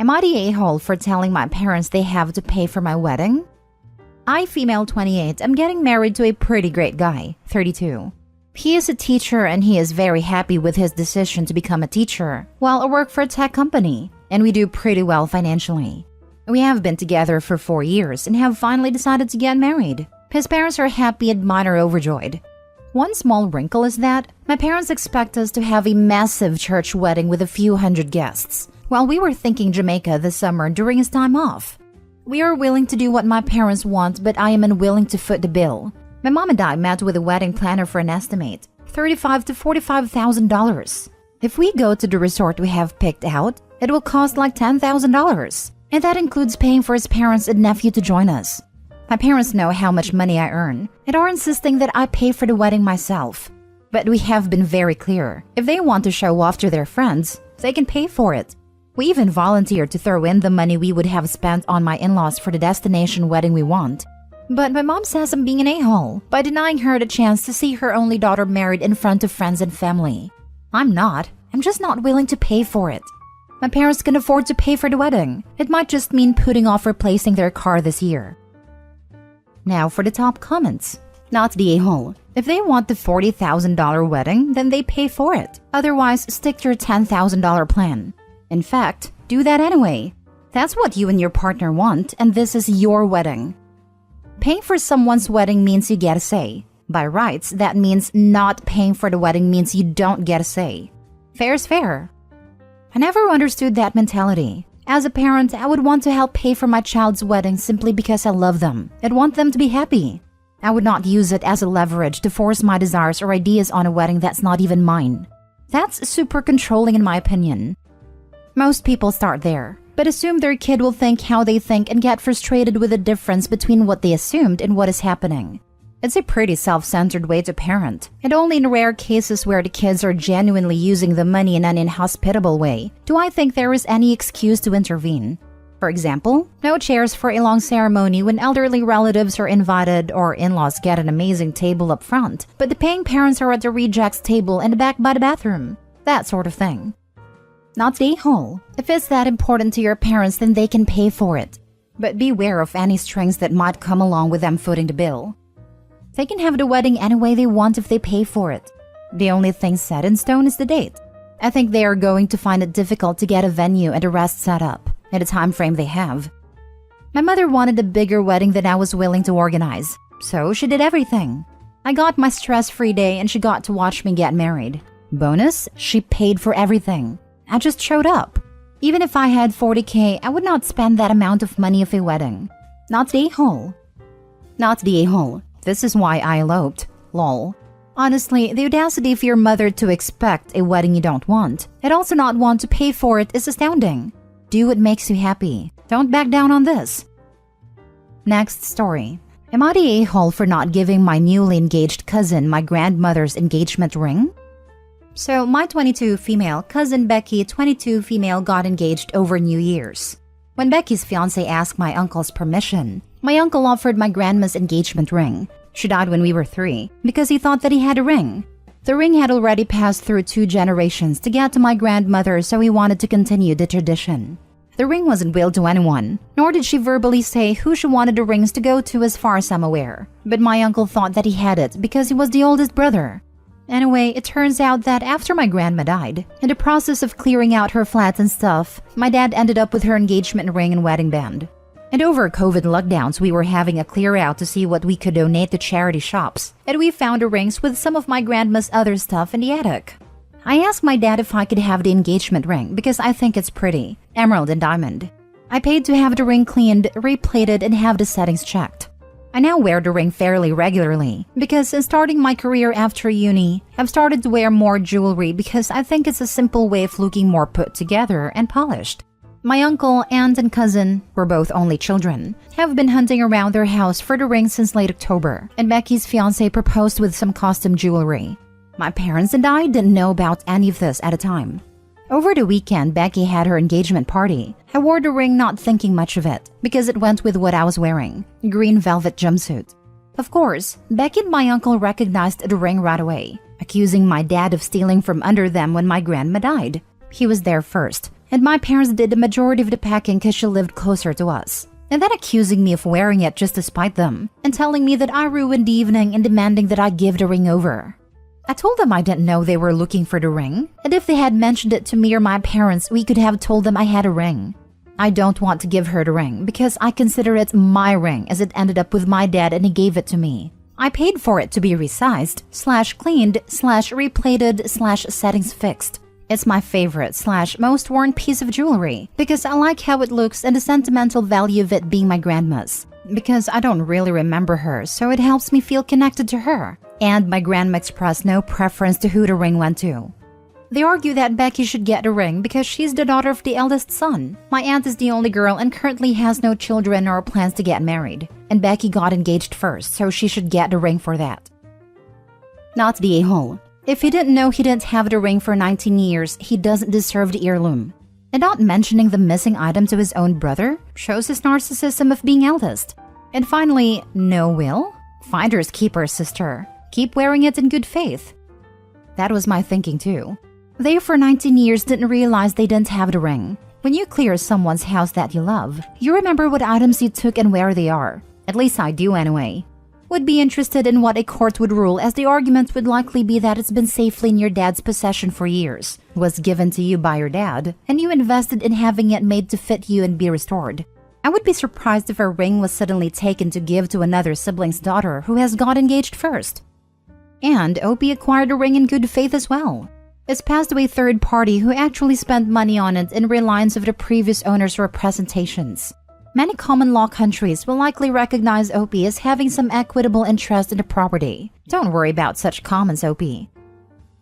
Am I the a-hole for telling my parents they have to pay for my wedding? I, female 28, am getting married to a pretty great guy, 32. He is a teacher and he is very happy with his decision to become a teacher while I work for a tech company, and we do pretty well financially. We have been together for 4 years and have finally decided to get married. His parents are happy and mine are overjoyed. One small wrinkle is that my parents expect us to have a massive church wedding with a few hundred guests, while we were thinking Jamaica this summer during his time off. We are willing to do what my parents want, but I am unwilling to foot the bill. My mom and I met with a wedding planner for an estimate, $35,000 to $45,000. If we go to the resort we have picked out, it will cost like $10,000, and that includes paying for his parents and nephew to join us. My parents know how much money I earn and are insisting that I pay for the wedding myself. But we have been very clear. If they want to show off to their friends, they can pay for it. We even volunteered to throw in the money we would have spent on my in-laws for the destination wedding we want. But my mom says I'm being an a-hole by denying her the chance to see her only daughter married in front of friends and family. I'm not. I'm just not willing to pay for it. My parents can afford to pay for the wedding. It might just mean putting off replacing their car this year. Now for the top comments. Not the a-hole. If they want the $40,000 wedding, then they pay for it. Otherwise, stick to your $10,000 plan. In fact, do that anyway. That's what you and your partner want, and this is your wedding. Paying for someone's wedding means you get a say. By rights, that means not paying for the wedding means you don't get a say. Fair is fair. I never understood that mentality. As a parent, I would want to help pay for my child's wedding simply because I love them and want them to be happy. I would not use it as a leverage to force my desires or ideas on a wedding that's not even mine. That's super controlling in my opinion. Most people start there, but assume their kid will think how they think and get frustrated with the difference between what they assumed and what is happening. It's a pretty self-centered way to parent, and only in rare cases where the kids are genuinely using the money in an inhospitable way do I think there is any excuse to intervene. For example, no chairs for a long ceremony when elderly relatives are invited or in-laws get an amazing table up front, but the paying parents are at the rejects table in the back by the bathroom. That sort of thing. Not the a-hole. If it's that important to your parents, then they can pay for it. But beware of any strings that might come along with them footing the bill. They can have the wedding any way they want if they pay for it. The only thing set in stone is the date. I think they are going to find it difficult to get a venue and the rest set up in the time frame they have. My mother wanted a bigger wedding than I was willing to organize, so she did everything. I got my stress-free day and she got to watch me get married. Bonus, she paid for everything. I just showed up. Even if I had $40,000, I would not spend that amount of money of a wedding. Not the a-hole. Not the a-hole. This is why I eloped. Lol. Honestly, the audacity of your mother to expect a wedding you don't want, and also not want to pay for it is astounding. Do what makes you happy. Don't back down on this. Next story. Am I the a-hole for not giving my newly engaged cousin my grandmother's engagement ring? So, my 22 female cousin Becky, 22 female, got engaged over New Year's. When Becky's fiancé asked my uncle's permission, my uncle offered my grandma's engagement ring. She died when we were 3 because he thought that he had a ring. The ring had already passed through 2 generations to get to my grandmother, so he wanted to continue the tradition. The ring wasn't willed to anyone, nor did she verbally say who she wanted the rings to go to as far as I'm aware. But my uncle thought that he had it because he was the oldest brother. Anyway, it turns out that after my grandma died, in the process of clearing out her flat and stuff, my dad ended up with her engagement ring and wedding band. And over COVID lockdowns, we were having a clear out to see what we could donate to charity shops, and we found the rings with some of my grandma's other stuff in the attic. I asked my dad if I could have the engagement ring because I think it's pretty, emerald and diamond. I paid to have the ring cleaned, replated, and have the settings checked. I now wear the ring fairly regularly because since starting my career after uni, I've started to wear more jewelry because I think it's a simple way of looking more put together and polished. My uncle, aunt, and cousin, we're both only children, have been hunting around their house for the ring since late October, and Becky's fiancé proposed with some custom jewelry. My parents and I didn't know about any of this at the time. Over the weekend, Becky had her engagement party. I wore the ring not thinking much of it, because it went with what I was wearing, a green velvet jumpsuit. Of course, Becky and my uncle recognized the ring right away, accusing my dad of stealing from under them when my grandma died. He was there first, and my parents did the majority of the packing because she lived closer to us. And then accusing me of wearing it just to spite them, and telling me that I ruined the evening and demanding that I give the ring over. I told them I didn't know they were looking for the ring, and if they had mentioned it to me or my parents, we could have told them I had a ring. I don't want to give her the ring because I consider it my ring, as it ended up with my dad and he gave it to me. I paid for it to be resized, /cleaned, /replated, /settings fixed. It's my favorite / most worn piece of jewelry because I like how it looks and the sentimental value of it being my grandma's. Because I don't really remember her, so it helps me feel connected to her. And my grandma expressed no preference to who the ring went to. They argue that Becky should get the ring because she's the daughter of the eldest son. My aunt is the only girl and currently has no children or plans to get married. And Becky got engaged first, so she should get the ring for that. Not the a-hole. If he didn't know he didn't have the ring for 19 years, he doesn't deserve the heirloom. And not mentioning the missing item to his own brother shows his narcissism of being eldest. And finally, no will? Finders keepers, sister. Keep wearing it in good faith. That was my thinking too. They for 19 years didn't realize they didn't have the ring. When you clear someone's house that you love, you remember what items you took and where they are. At least I do anyway. Would be interested in what a court would rule, as the argument would likely be that it's been safely in your dad's possession for years, was given to you by your dad, and you invested in having it made to fit you and be restored. I would be surprised if a ring was suddenly taken to give to another sibling's daughter who has got engaged first. And Opie acquired a ring in good faith as well. It's passed to a third party who actually spent money on it in reliance of the previous owner's representations. Many common law countries will likely recognize Opie as having some equitable interest in the property. Don't worry about such comments, Opie.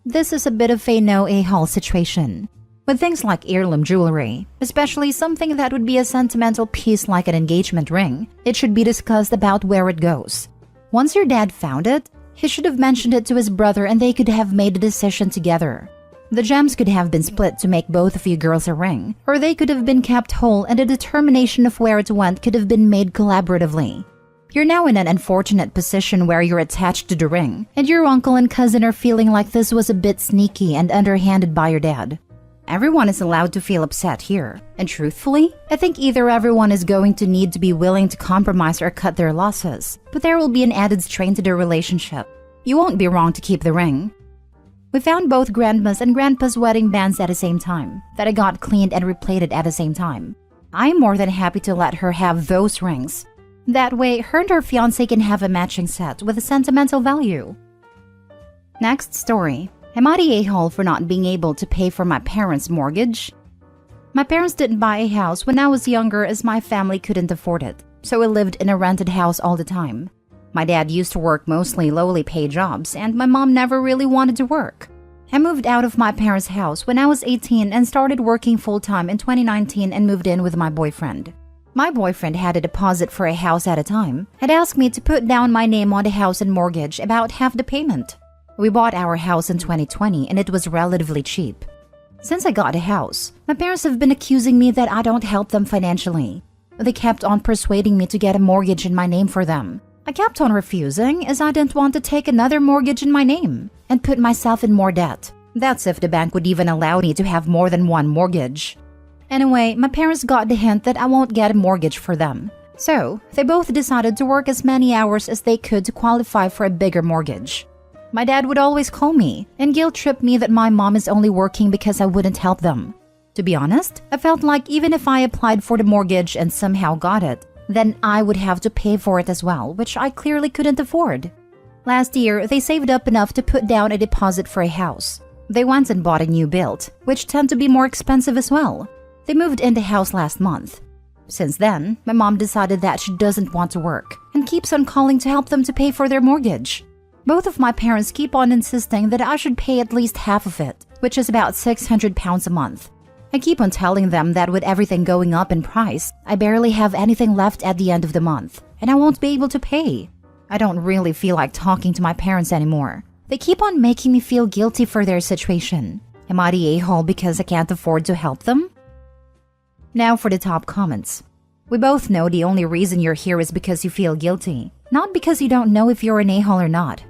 This is a bit of a no-a-hole situation. With things like heirloom jewelry, especially something that would be a sentimental piece like an engagement ring, it should be discussed about where it goes. Once your dad found it, he should have mentioned it to his brother and they could have made a decision together. The gems could have been split to make both of you girls a ring, or they could have been kept whole and a determination of where it went could have been made collaboratively. You're now in an unfortunate position where you're attached to the ring, and your uncle and cousin are feeling like this was a bit sneaky and underhanded by your dad. Everyone is allowed to feel upset here, and truthfully, I think either everyone is going to need to be willing to compromise or cut their losses, but there will be an added strain to their relationship. You won't be wrong to keep the ring. We found both Grandma's and Grandpa's wedding bands at the same time, that I got cleaned and replated at the same time. I'm more than happy to let her have those rings. That way, her and her fiancé can have a matching set with a sentimental value. Next story. Am I the a-hole for not being able to pay for my parents' mortgage? My parents didn't buy a house when I was younger as my family couldn't afford it, so we lived in a rented house all the time. My dad used to work mostly lowly paid jobs, and my mom never really wanted to work. I moved out of my parents' house when I was 18 and started working full-time in 2019 and moved in with my boyfriend. My boyfriend had a deposit for a house at a time, had asked me to put down my name on the house and mortgage about half the payment. We bought our house in 2020 and it was relatively cheap. Since I got a house, my parents have been accusing me that I don't help them financially. They kept on persuading me to get a mortgage in my name for them. I kept on refusing as I didn't want to take another mortgage in my name and put myself in more debt. That's if the bank would even allow me to have more than one mortgage. Anyway, my parents got the hint that I won't get a mortgage for them. So, they both decided to work as many hours as they could to qualify for a bigger mortgage. My dad would always call me and guilt-trip me that my mom is only working because I wouldn't help them. To be honest, I felt like even if I applied for the mortgage and somehow got it, then I would have to pay for it as well, which I clearly couldn't afford. Last year, they saved up enough to put down a deposit for a house. They went and bought a new build, which tend to be more expensive as well. They moved in the house last month. Since then, my mom decided that she doesn't want to work and keeps on calling to help them to pay for their mortgage. Both of my parents keep on insisting that I should pay at least half of it, which is about £600 a month. I keep on telling them that with everything going up in price, I barely have anything left at the end of the month, and I won't be able to pay. I don't really feel like talking to my parents anymore. They keep on making me feel guilty for their situation. Am I the a-hole because I can't afford to help them? Now for the top comments. We both know the only reason you're here is because you feel guilty, not because you don't know if you're an a-hole or not.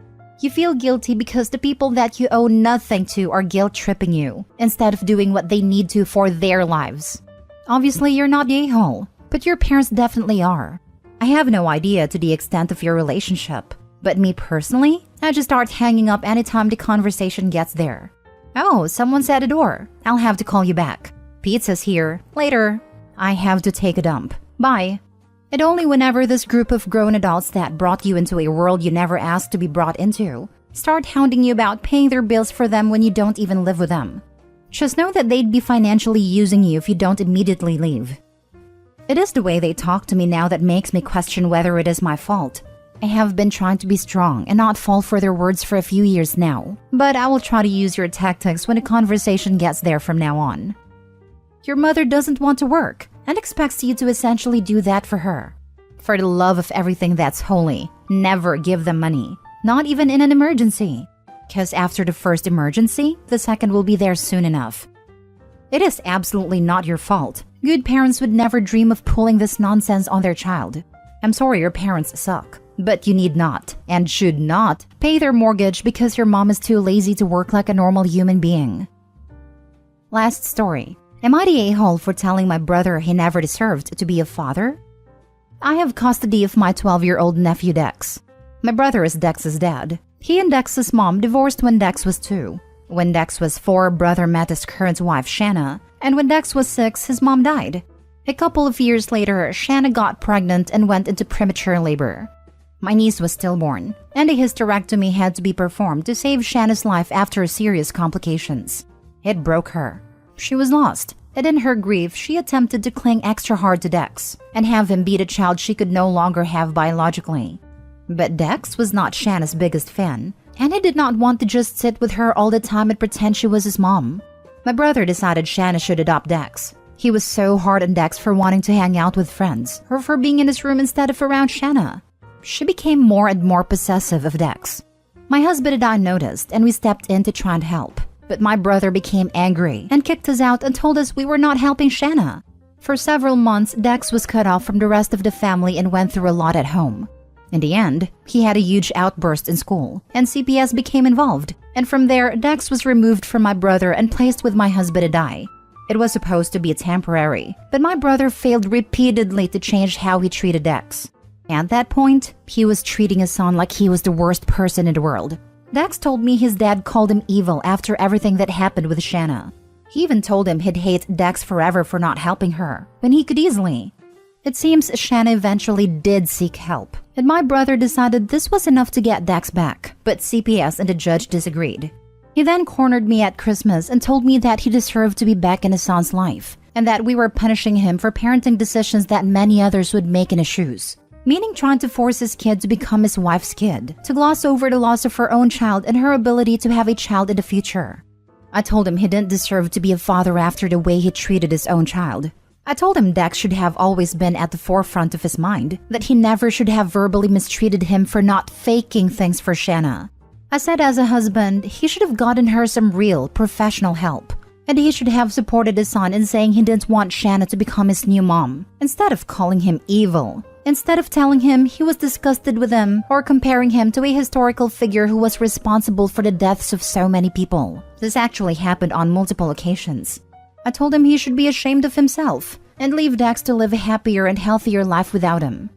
You feel guilty because the people that you owe nothing to are guilt-tripping you instead of doing what they need to for their lives. Obviously, you're not the a-hole, but your parents definitely are. I have no idea to the extent of your relationship, but me personally, I just start hanging up anytime the conversation gets there. Oh, someone's at the door. I'll have to call you back. Pizza's here. Later. I have to take a dump. Bye. And only whenever this group of grown adults that brought you into a world you never asked to be brought into start hounding you about paying their bills for them when you don't even live with them. Just know that they'd be financially using you if you don't immediately leave. It is the way they talk to me now that makes me question whether it is my fault. I have been trying to be strong and not fall for their words for a few years now, but I will try to use your tactics when a conversation gets there from now on. Your mother doesn't want to work and expects you to essentially do that for her. For the love of everything that's holy, never give them money, not even in an emergency. Because after the first emergency, the second will be there soon enough. It is absolutely not your fault. Good parents would never dream of pulling this nonsense on their child. I'm sorry your parents suck, but you need not, and should not, pay their mortgage because your mom is too lazy to work like a normal human being. Last story. Am I the a-hole for telling my brother he never deserved to be a father? I have custody of my 12-year-old nephew Dex. My brother is Dex's dad. He and Dex's mom divorced when Dex was 2. When Dex was 4, brother met his current wife Shanna, and when Dex was 6, his mom died. A couple of years later, Shanna got pregnant and went into premature labor. My niece was stillborn, and a hysterectomy had to be performed to save Shanna's life after serious complications. It broke her. She was lost, and in her grief, she attempted to cling extra hard to Dex and have him be the child she could no longer have biologically. But Dex was not Shanna's biggest fan, and he did not want to just sit with her all the time and pretend she was his mom. My brother decided Shanna should adopt Dex. He was so hard on Dex for wanting to hang out with friends or for being in his room instead of around Shanna. She became more and more possessive of Dex. My husband and I noticed, and we stepped in to try and help. But my brother became angry and kicked us out and told us we were not helping Shanna. For several months, Dex was cut off from the rest of the family and went through a lot at home. In the end, he had a huge outburst in school, and CPS became involved. And from there, Dex was removed from my brother and placed with my husband and I. It was supposed to be temporary, but my brother failed repeatedly to change how he treated Dex. At that point, he was treating his son like he was the worst person in the world. Dex told me his dad called him evil after everything that happened with Shanna. He even told him he'd hate Dex forever for not helping her, when he could easily. It seems Shanna eventually did seek help, and my brother decided this was enough to get Dex back, but CPS and the judge disagreed. He then cornered me at Christmas and told me that he deserved to be back in his son's life, and that we were punishing him for parenting decisions that many others would make in his shoes. Meaning trying to force his kid to become his wife's kid, to gloss over the loss of her own child and her ability to have a child in the future. I told him he didn't deserve to be a father after the way he treated his own child. I told him Dex should have always been at the forefront of his mind, that he never should have verbally mistreated him for not faking things for Shanna. I said as a husband, he should have gotten her some real, professional help, and he should have supported his son in saying he didn't want Shanna to become his new mom, instead of calling him evil. Instead of telling him he was disgusted with him or comparing him to a historical figure who was responsible for the deaths of so many people. This actually happened on multiple occasions. I told him he should be ashamed of himself and leave Dex to live a happier and healthier life without him.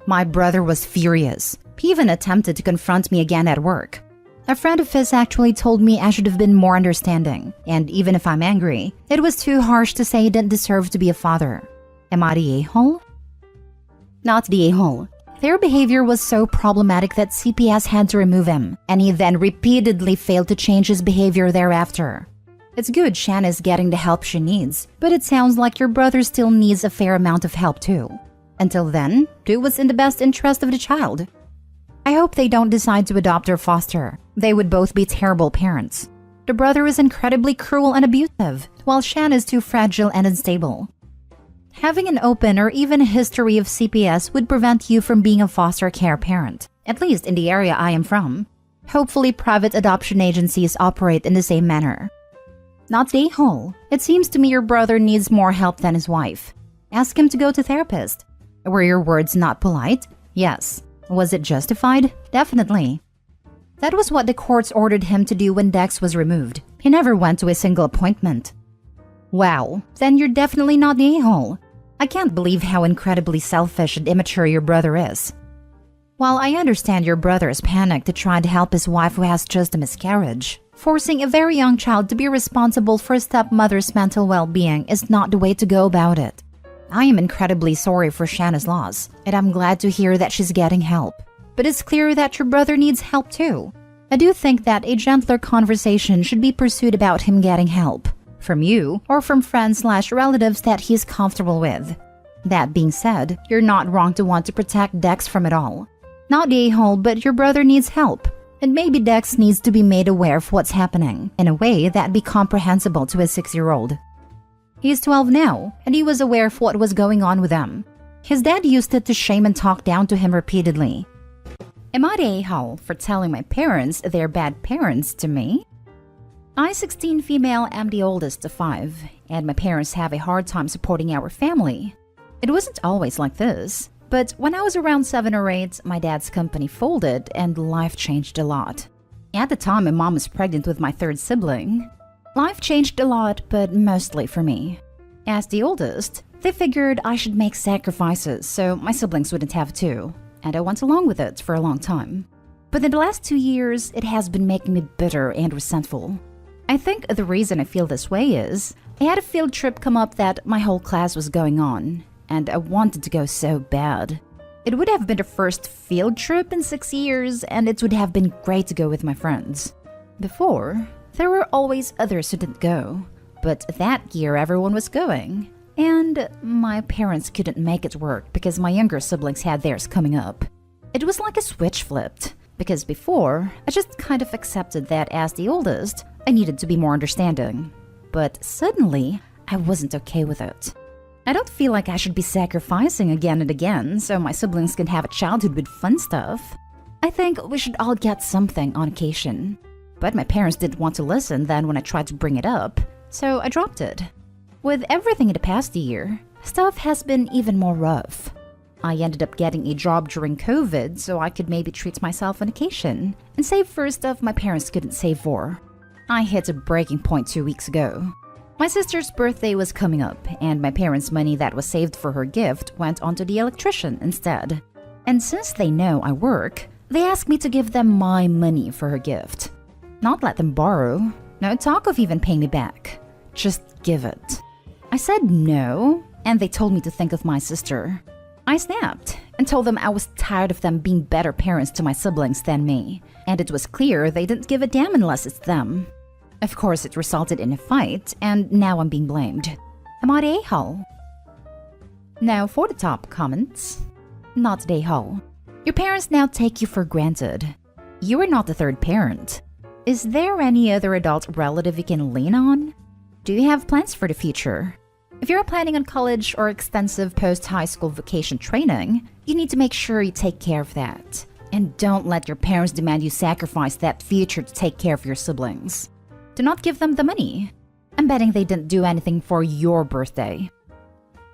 My brother was furious. He even attempted to confront me again at work. A friend of his actually told me I should have been more understanding, and even if I'm angry, it was too harsh to say he didn't deserve to be a father. Am I the a-hole? Not the a-hole. Their behavior was so problematic that CPS had to remove him, and he then repeatedly failed to change his behavior thereafter. It's good Shanna's getting the help she needs, but it sounds like your brother still needs a fair amount of help too. Until then, do what's in the best interest of the child. I hope they don't decide to adopt or foster. They would both be terrible parents. The brother is incredibly cruel and abusive, while Shanna is too fragile and unstable. Having an open or even a history of CPS would prevent you from being a foster care parent, at least in the area I am from. Hopefully private adoption agencies operate in the same manner. Not the a-hole. It seems to me your brother needs more help than his wife. Ask him to go to therapist. Were your words not polite? Yes. Was it justified? Definitely. That was what the courts ordered him to do when Dex was removed. He never went to a single appointment. Wow, then you're definitely not the a-hole. I can't believe how incredibly selfish and immature your brother is. While I understand your brother is panicked to try to help his wife who has just a miscarriage, forcing a very young child to be responsible for a stepmother's mental well-being is not the way to go about it. I am incredibly sorry for Shanna's loss, and I'm glad to hear that she's getting help. But it's clear that your brother needs help too. I do think that a gentler conversation should be pursued about him getting help, from you or from friends/relatives that he's comfortable with. That being said, you're not wrong to want to protect Dex from it all. Not the a-hole, but your brother needs help. And maybe Dex needs to be made aware of what's happening in a way that'd be comprehensible to a 6-year-old. He's 12 now, and he was aware of what was going on with them. His dad used it to shame and talk down to him repeatedly. Am I the a-hole for telling my parents they're bad parents to me? I, 16 female, am the oldest of 5, and my parents have a hard time supporting our family. It wasn't always like this. But when I was around 7 or 8, my dad's company folded and life changed a lot. At the time, my mom was pregnant with my 3rd sibling. Life changed a lot, but mostly for me. As the oldest, they figured I should make sacrifices so my siblings wouldn't have to, and I went along with it for a long time. But in the last 2 years, it has been making me bitter and resentful. I think the reason I feel this way is I had a field trip come up that my whole class was going on, and I wanted to go so bad. It would have been the first field trip in 6 years, and it would have been great to go with my friends. Before, there were always others who didn't go, but that year everyone was going, and my parents couldn't make it work because my younger siblings had theirs coming up. It was like a switch flipped, because before, I just kind of accepted that as the oldest, I needed to be more understanding. But suddenly, I wasn't okay with it. I don't feel like I should be sacrificing again and again so my siblings can have a childhood with fun stuff. I think we should all get something on occasion. But my parents didn't want to listen then when I tried to bring it up, so I dropped it. With everything in the past year, stuff has been even more rough. I ended up getting a job during COVID so I could maybe treat myself on occasion and save for stuff my parents couldn't save for. I hit a breaking point 2 weeks ago. My sister's birthday was coming up, and my parents' money that was saved for her gift went onto the electrician instead. And since they know I work, they asked me to give them my money for her gift. Not let them borrow. No talk of even paying me back. Just give it. I said no, and they told me to think of my sister. I snapped and told them I was tired of them being better parents to my siblings than me, and it was clear they didn't give a damn unless it's them. Of course, it resulted in a fight, and now I'm being blamed. Am I the a-hole? Now for the top comments. Not the a-hole. Your parents now take you for granted. You are not the 3rd parent. Is there any other adult relative you can lean on? Do you have plans for the future? If you're planning on college or extensive post-high school vocation training, you need to make sure you take care of that. And don't let your parents demand you sacrifice that future to take care of your siblings. Do not give them the money. I'm betting they didn't do anything for your birthday.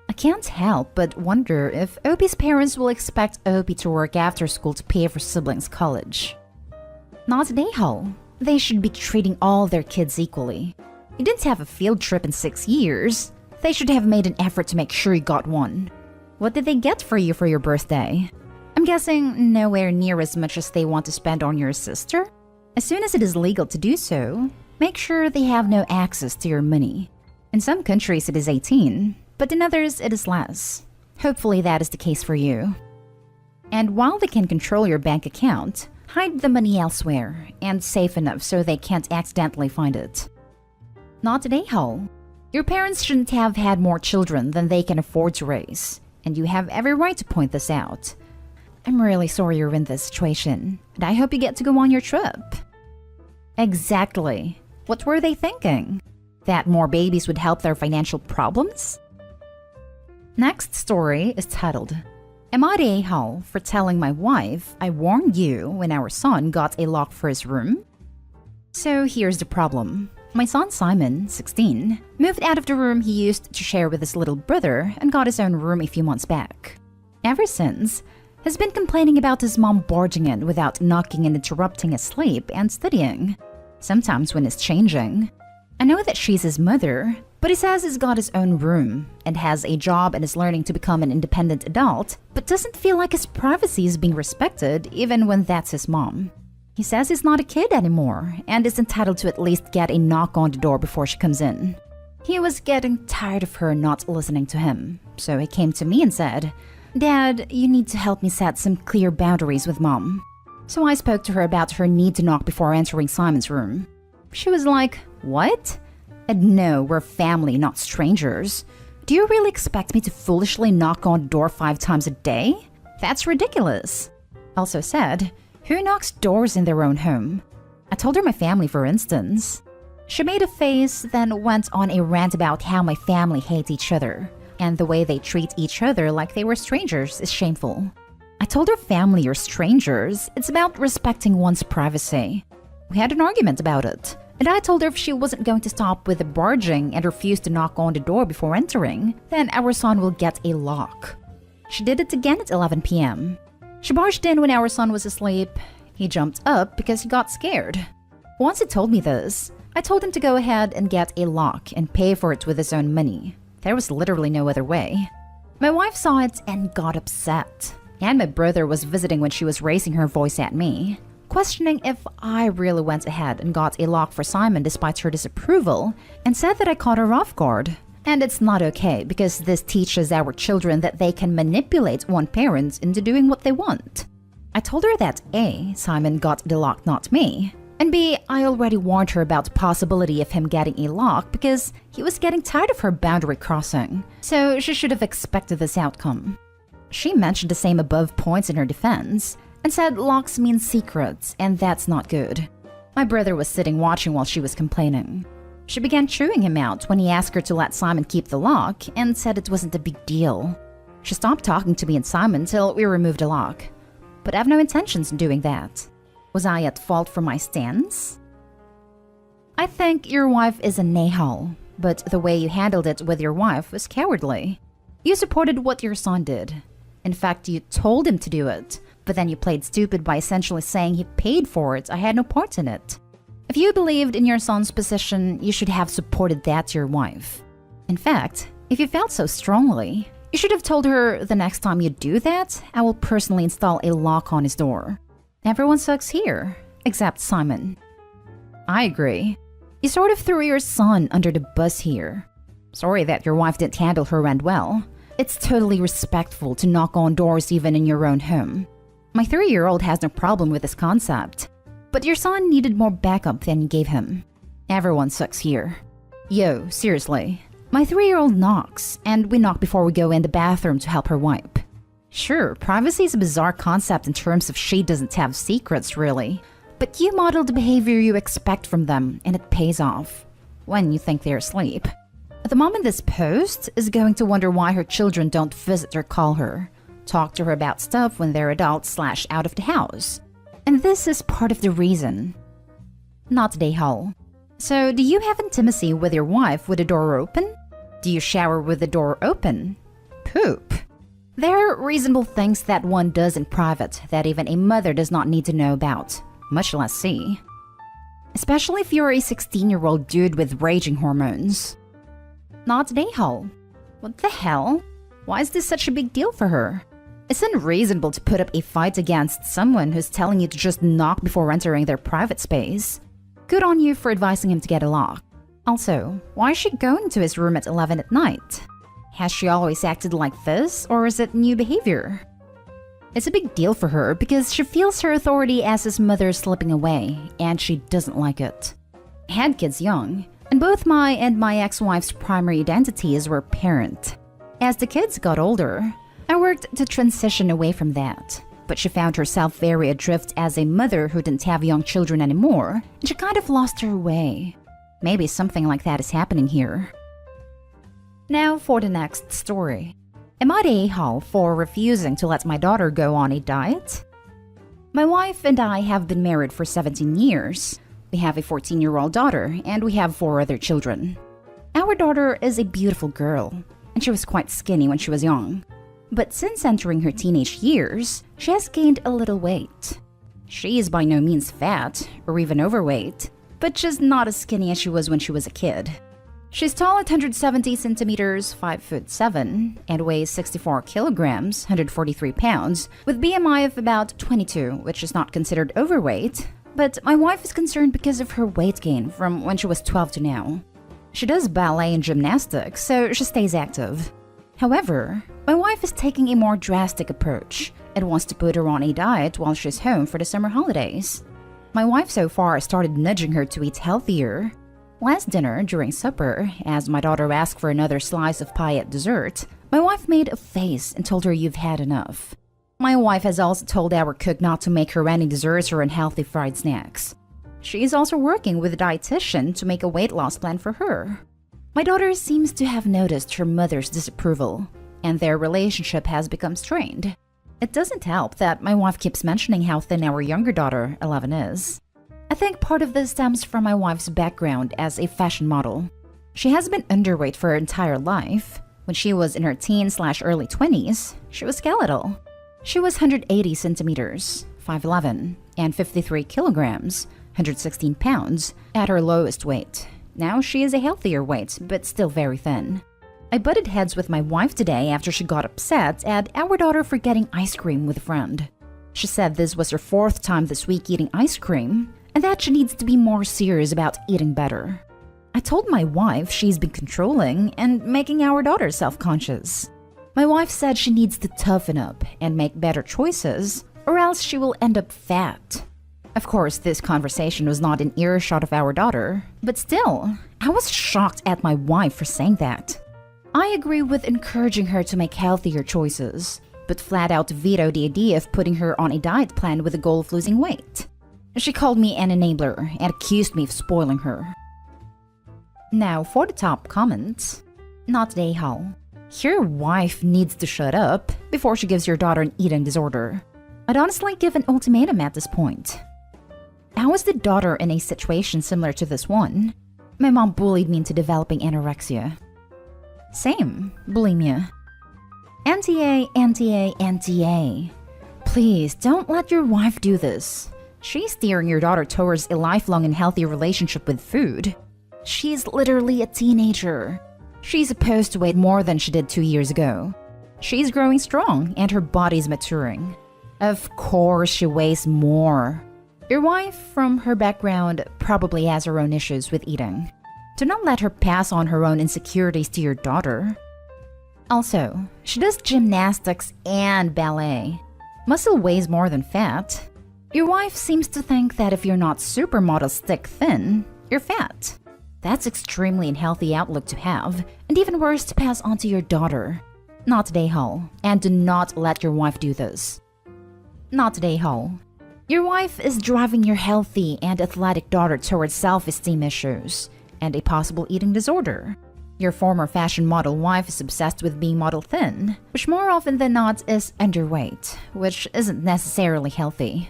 I can't help but wonder if Opie's parents will expect Opie to work after school to pay for siblings' college. Not an a-hole. They should be treating all their kids equally. You didn't have a field trip in 6 years. They should have made an effort to make sure you got one. What did they get for you for your birthday? I'm guessing nowhere near as much as they want to spend on your sister? As soon as it is legal to do so, make sure they have no access to your money. In some countries it is 18, but in others it is less. Hopefully that is the case for you. And while they can control your bank account, hide the money elsewhere and safe enough so they can't accidentally find it. Not an a-hole. Your parents shouldn't have had more children than they can afford to raise, and you have every right to point this out. I'm really sorry you're in this situation, and I hope you get to go on your trip. Exactly. What were they thinking? That more babies would help their financial problems? Next story is titled, Am I the a-hole for telling my wife I warned you when our son got a lock for his room? So here's the problem. My son Simon, 16, moved out of the room he used to share with his little brother and got his own room a few months back. Ever since, has been complaining about his mom barging in without knocking and interrupting his sleep and studying, sometimes when he's changing. I know that she's his mother, but he says he's got his own room and has a job and is learning to become an independent adult, but doesn't feel like his privacy is being respected even when that's his mom. He says he's not a kid anymore and is entitled to at least get a knock on the door before she comes in. He was getting tired of her not listening to him, so he came to me and said, "Dad, you need to help me set some clear boundaries with Mom." So I spoke to her about her need to knock before entering Simon's room. She was like, "What?" And no, we're family, not strangers. Do you really expect me to foolishly knock on the door 5 times a day? That's ridiculous. Also said, who knocks doors in their own home? I told her my family, for instance. She made a face, then went on a rant about how my family hates each other, and the way they treat each other like they were strangers is shameful. I told her family are strangers, it's about respecting one's privacy. We had an argument about it. And I told her if she wasn't going to stop with the barging and refuse to knock on the door before entering, then our son will get a lock. She did it again at 11 p.m. She barged in when our son was asleep. He jumped up because he got scared. Once he told me this, I told him to go ahead and get a lock and pay for it with his own money. There was literally no other way. My wife saw it and got upset. And my brother was visiting when she was raising her voice at me, questioning if I really went ahead and got a lock for Simon despite her disapproval, and said that I caught her off guard. And it's not okay because this teaches our children that they can manipulate one parent into doing what they want. I told her that A, Simon got the lock, not me, and B, I already warned her about the possibility of him getting a lock because he was getting tired of her boundary crossing, so she should have expected this outcome. She mentioned the same above points in her defense, and said locks mean secrets, and that's not good. My brother was sitting watching while she was complaining. She began chewing him out when he asked her to let Simon keep the lock and said it wasn't a big deal. She stopped talking to me and Simon till we removed the lock. But I have no intentions in doing that. Was I at fault for my stance? I think your wife is a Nahal, but the way you handled it with your wife was cowardly. You supported what your son did. In fact, you told him to do it. But then you played stupid by essentially saying he paid for it. I had no part in it. If you believed in your son's position, you should have supported that to your wife. In fact, if you felt so strongly, you should have told her the next time you do that, I will personally install a lock on his door. Everyone sucks here, except Simon. I agree. You sort of threw your son under the bus here. Sorry that your wife didn't handle her end well. It's totally respectful to knock on doors even in your own home. My 3-year-old has no problem with this concept, but your son needed more backup than you gave him. Everyone sucks here. Yo, seriously. My 3-year-old knocks, and we knock before we go in the bathroom to help her wipe. Sure, privacy is a bizarre concept in terms of she doesn't have secrets, really. But you model the behavior you expect from them, and it pays off. When you think they're asleep. The mom in this post is going to wonder why her children don't visit or call her. Talk to her about stuff when they're adults / out of the house. And this is part of the reason. Not Dayhal. So, do you have intimacy with your wife with the door open? Do you shower with the door open? Poop. There are reasonable things that one does in private that even a mother does not need to know about, much less see. Especially if you're a 16-year-old dude with raging hormones. Not Dayhal. What the hell? Why is this such a big deal for her? It's unreasonable to put up a fight against someone who's telling you to just knock before entering their private space. Good on you for advising him to get a lock. Also, why is she going to his room at 11 at night? Has she always acted like this, or is it new behavior? It's a big deal for her because she feels her authority as his mother is slipping away, and she doesn't like it. I had kids young, and both my and my ex-wife's primary identities were parent. As the kids got older, I worked to transition away from that, but she found herself very adrift as a mother who didn't have young children anymore, and she kind of lost her way. Maybe something like that is happening here. Now for the next story. Am I the a-hole for refusing to let my daughter go on a diet? My wife and I have been married for 17 years. We have a 14-year-old daughter, and we have 4 other children. Our daughter is a beautiful girl, and she was quite skinny when she was young. But since entering her teenage years, she has gained a little weight. She is by no means fat or even overweight, but just not as skinny as she was when she was a kid. She's tall at 170 centimeters, 5'7", and weighs 64 kilograms, 143 pounds, with BMI of about 22, which is not considered overweight. But my wife is concerned because of her weight gain from when she was 12 to now. She does ballet and gymnastics, so she stays active. However, my wife is taking a more drastic approach and wants to put her on a diet while she's home for the summer holidays. My wife so far started nudging her to eat healthier. Last dinner, during supper, as my daughter asked for another slice of pie at dessert, my wife made a face and told her you've had enough. My wife has also told our cook not to make her any desserts or unhealthy fried snacks. She is also working with a dietitian to make a weight loss plan for her. My daughter seems to have noticed her mother's disapproval, and their relationship has become strained. It doesn't help that my wife keeps mentioning how thin our younger daughter, 11, is. I think part of this stems from my wife's background as a fashion model. She has been underweight for her entire life. When she was in her teens/early 20s, she was skeletal. She was 180 centimeters, 5'11", and 53 kilograms, 116 pounds, at her lowest weight. Now she is a healthier weight, but still very thin. I butted heads with my wife today after she got upset at our daughter for getting ice cream with a friend. She said this was her 4th time this week eating ice cream, and that she needs to be more serious about eating better. I told my wife she's been controlling and making our daughter self-conscious. My wife said she needs to toughen up and make better choices, or else she will end up fat. Of course, this conversation was not in earshot of our daughter, but still, I was shocked at my wife for saying that. I agree with encouraging her to make healthier choices, but flat out vetoed the idea of putting her on a diet plan with the goal of losing weight. She called me an enabler and accused me of spoiling her. Now for the top comments. Not today, Hal. Your wife needs to shut up before she gives your daughter an eating disorder. I'd honestly give an ultimatum at this point. How is the daughter in a situation similar to this one? My mom bullied me into developing anorexia. Same, bulimia. NTA, NTA, NTA. Please don't let your wife do this. She's steering your daughter towards a lifelong and healthy relationship with food. She's literally a teenager. She's supposed to weigh more than she did 2 years ago. She's growing strong and her body's maturing. Of course she weighs more. Your wife, from her background, probably has her own issues with eating. Do not let her pass on her own insecurities to your daughter. Also, she does gymnastics and ballet. Muscle weighs more than fat. Your wife seems to think that if you're not supermodel stick thin, you're fat. That's extremely unhealthy outlook to have, and even worse to pass on to your daughter. Not today, Hull, and do not let your wife do this. Not today, Hull. Your wife is driving your healthy and athletic daughter towards self-esteem issues and a possible eating disorder. Your former fashion model wife is obsessed with being model thin, which more often than not is underweight, which isn't necessarily healthy.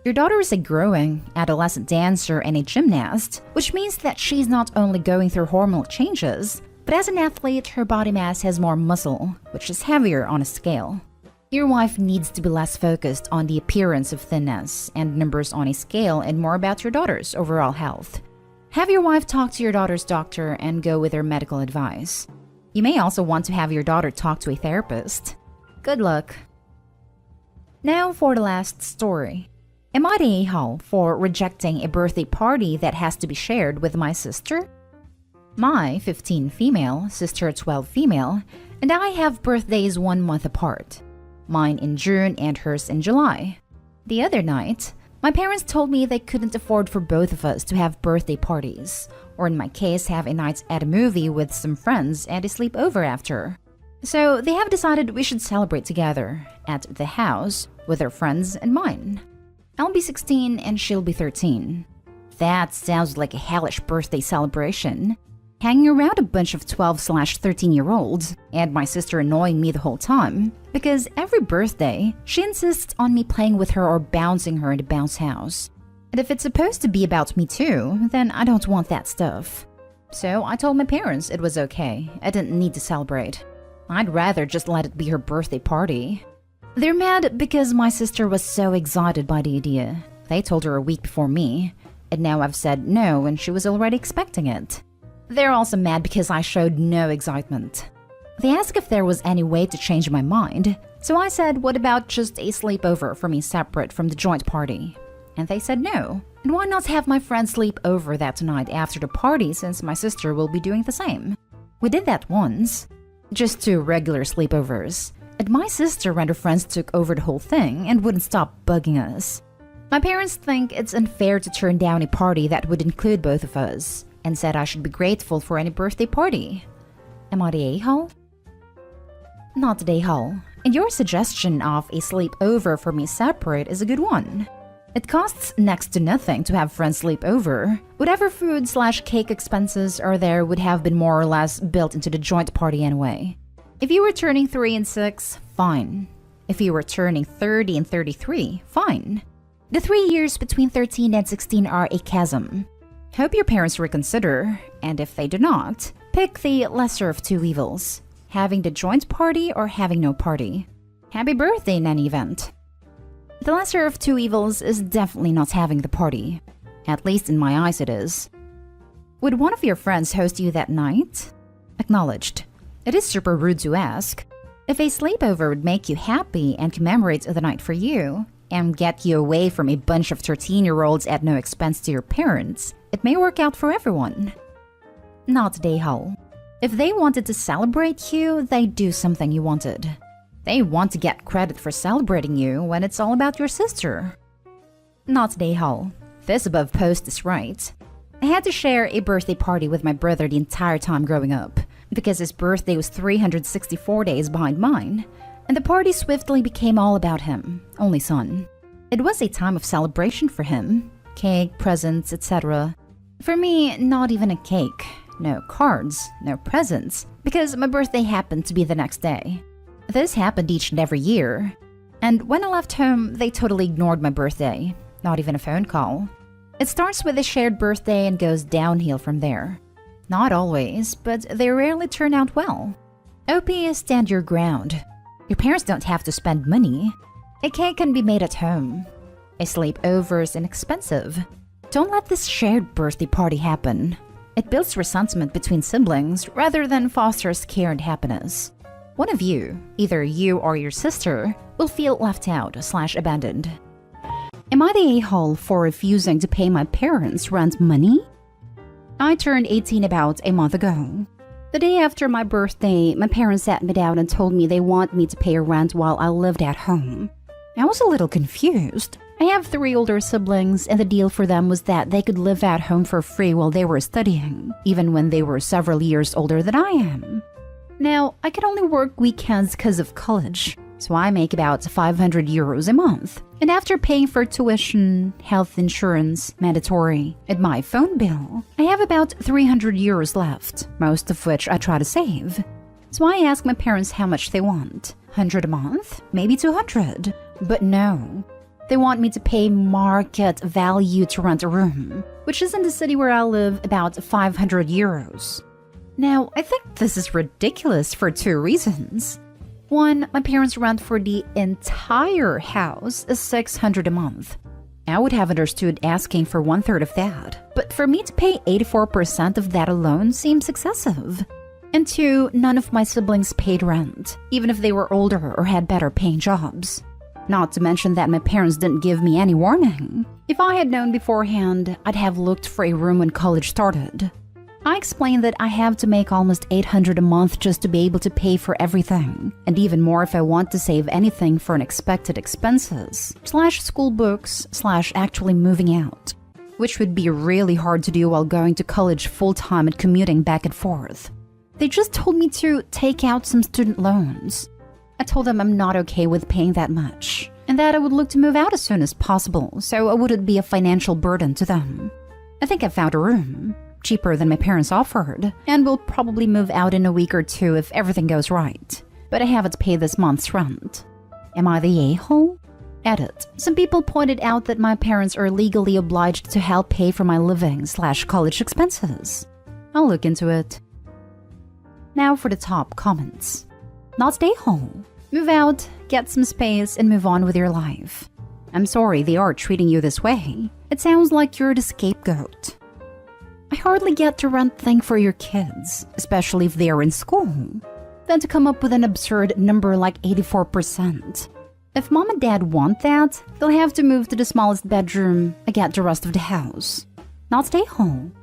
Your daughter is a growing adolescent dancer and a gymnast, which means that she's not only going through hormonal changes, but as an athlete, her body mass has more muscle, which is heavier on a scale. Your wife needs to be less focused on the appearance of thinness and numbers on a scale and more about your daughter's overall health. Have your wife talk to your daughter's doctor and go with her medical advice. You may also want to have your daughter talk to a therapist. Good luck. Now for the last story. Am I the a-hole for rejecting a birthday party that has to be shared with my sister? My 15 female, sister 12 female, and I have birthdays 1 month apart. Mine in June and hers in July. The other night, my parents told me they couldn't afford for both of us to have birthday parties, or in my case have a night at a movie with some friends and a sleepover after. So they have decided we should celebrate together, at the house, with our friends and mine. I'll be 16 and she'll be 13. That sounds like a hellish birthday celebration. Hanging around a bunch of 12/13-year-olds, and my sister annoying me the whole time, because every birthday, she insists on me playing with her or bouncing her in the bounce house. And if it's supposed to be about me too, then I don't want that stuff. So I told my parents it was okay, I didn't need to celebrate. I'd rather just let it be her birthday party. They're mad because my sister was so excited by the idea. They told her a week before me, and now I've said no and she was already expecting it. They're also mad because I showed no excitement. They asked if there was any way to change my mind, so I said, what about just a sleepover for me separate from the joint party? And they said no. And why not have my friends sleep over that night after the party since my sister will be doing the same? We did that once. Just 2 regular sleepovers. And my sister and her friends took over the whole thing and wouldn't stop bugging us. My parents think it's unfair to turn down a party that would include both of us, and said I should be grateful for any birthday party. Am I the a-hole? Not the a-hole. And your suggestion of a sleepover for me separate is a good one. It costs next to nothing to have friends sleep over. Whatever food/cake expenses are there would have been more or less built into the joint party anyway. If you were turning 3 and 6, fine. If you were turning 30 and 33, fine. The 3 years between 13 and 16 are a chasm. Hope your parents reconsider, and if they do not, pick the lesser of 2 evils. Having the joint party or having no party. Happy birthday in any event. The lesser of 2 evils is definitely not having the party. At least in my eyes it is. Would one of your friends host you that night? Acknowledged. It is super rude to ask. If a sleepover would make you happy and commemorate the night for you, and get you away from a bunch of 13-year-olds at no expense to your parents, it may work out for everyone. Not the a-hole. If they wanted to celebrate you, they'd do something you wanted. They want to get credit for celebrating you when it's all about your sister. Not the a-hole. This above post is right. I had to share a birthday party with my brother the entire time growing up, because his birthday was 364 days behind mine, and the party swiftly became all about him, only son. It was a time of celebration for him. Cake, presents, etc. For me, not even a cake. No cards, no presents, because my birthday happened to be the next day. This happened each and every year. And when I left home, they totally ignored my birthday. Not even a phone call. It starts with a shared birthday and goes downhill from there. Not always, but they rarely turn out well. OP is stand your ground. Your parents don't have to spend money. A cake can be made at home. A sleepover is inexpensive. Don't let this shared birthday party happen. It builds resentment between siblings rather than fosters care and happiness. One of you, either you or your sister, will feel left out/abandoned. Am I the a-hole for refusing to pay my parents rent money? I turned 18 about a month ago. The day after my birthday, my parents sat me down and told me they want me to pay rent while I lived at home. I was a little confused. I have 3 older siblings, and the deal for them was that they could live at home for free while they were studying, even when they were several years older than I am. Now, I can only work weekends because of college, so I make about 500 euros a month. And after paying for tuition, health insurance, mandatory, and my phone bill, I have about 300 euros left, most of which I try to save. So I ask my parents how much they want. 100 a month? Maybe 200. But no. They want me to pay market value to rent a room, which is in the city where I live about 500 euros. Now, I think this is ridiculous for 2 reasons. One, my parents' rent for the entire house is 600 a month. I would have understood asking for 1/3 of that, but for me to pay 84% of that alone seems excessive. And 2, none of my siblings paid rent, even if they were older or had better paying jobs. Not to mention that my parents didn't give me any warning. If I had known beforehand, I'd have looked for a room when college started. I explained that I have to make almost 800 a month just to be able to pay for everything, and even more if I want to save anything for unexpected expenses, /school books, /actually moving out, which would be really hard to do while going to college full-time and commuting back and forth. They just told me to take out some student loans. I told them I'm not okay with paying that much, and that I would look to move out as soon as possible so I wouldn't be a financial burden to them. I think I found a room, cheaper than my parents offered, and will probably move out in a week or 2 if everything goes right. But I haven't paid this month's rent. Am I the a-hole? Edit. Some people pointed out that my parents are legally obliged to help pay for my living/college expenses. I'll look into it. Now for the top comments. Not stay home. Move out, get some space, and move on with your life. I'm sorry they are treating you this way. It sounds like you're the scapegoat. I hardly get to rent things for your kids, especially if they are in school. Then to come up with an absurd number like 84%. If mom and dad want that, they'll have to move to the smallest bedroom and get the rest of the house. Not stay home.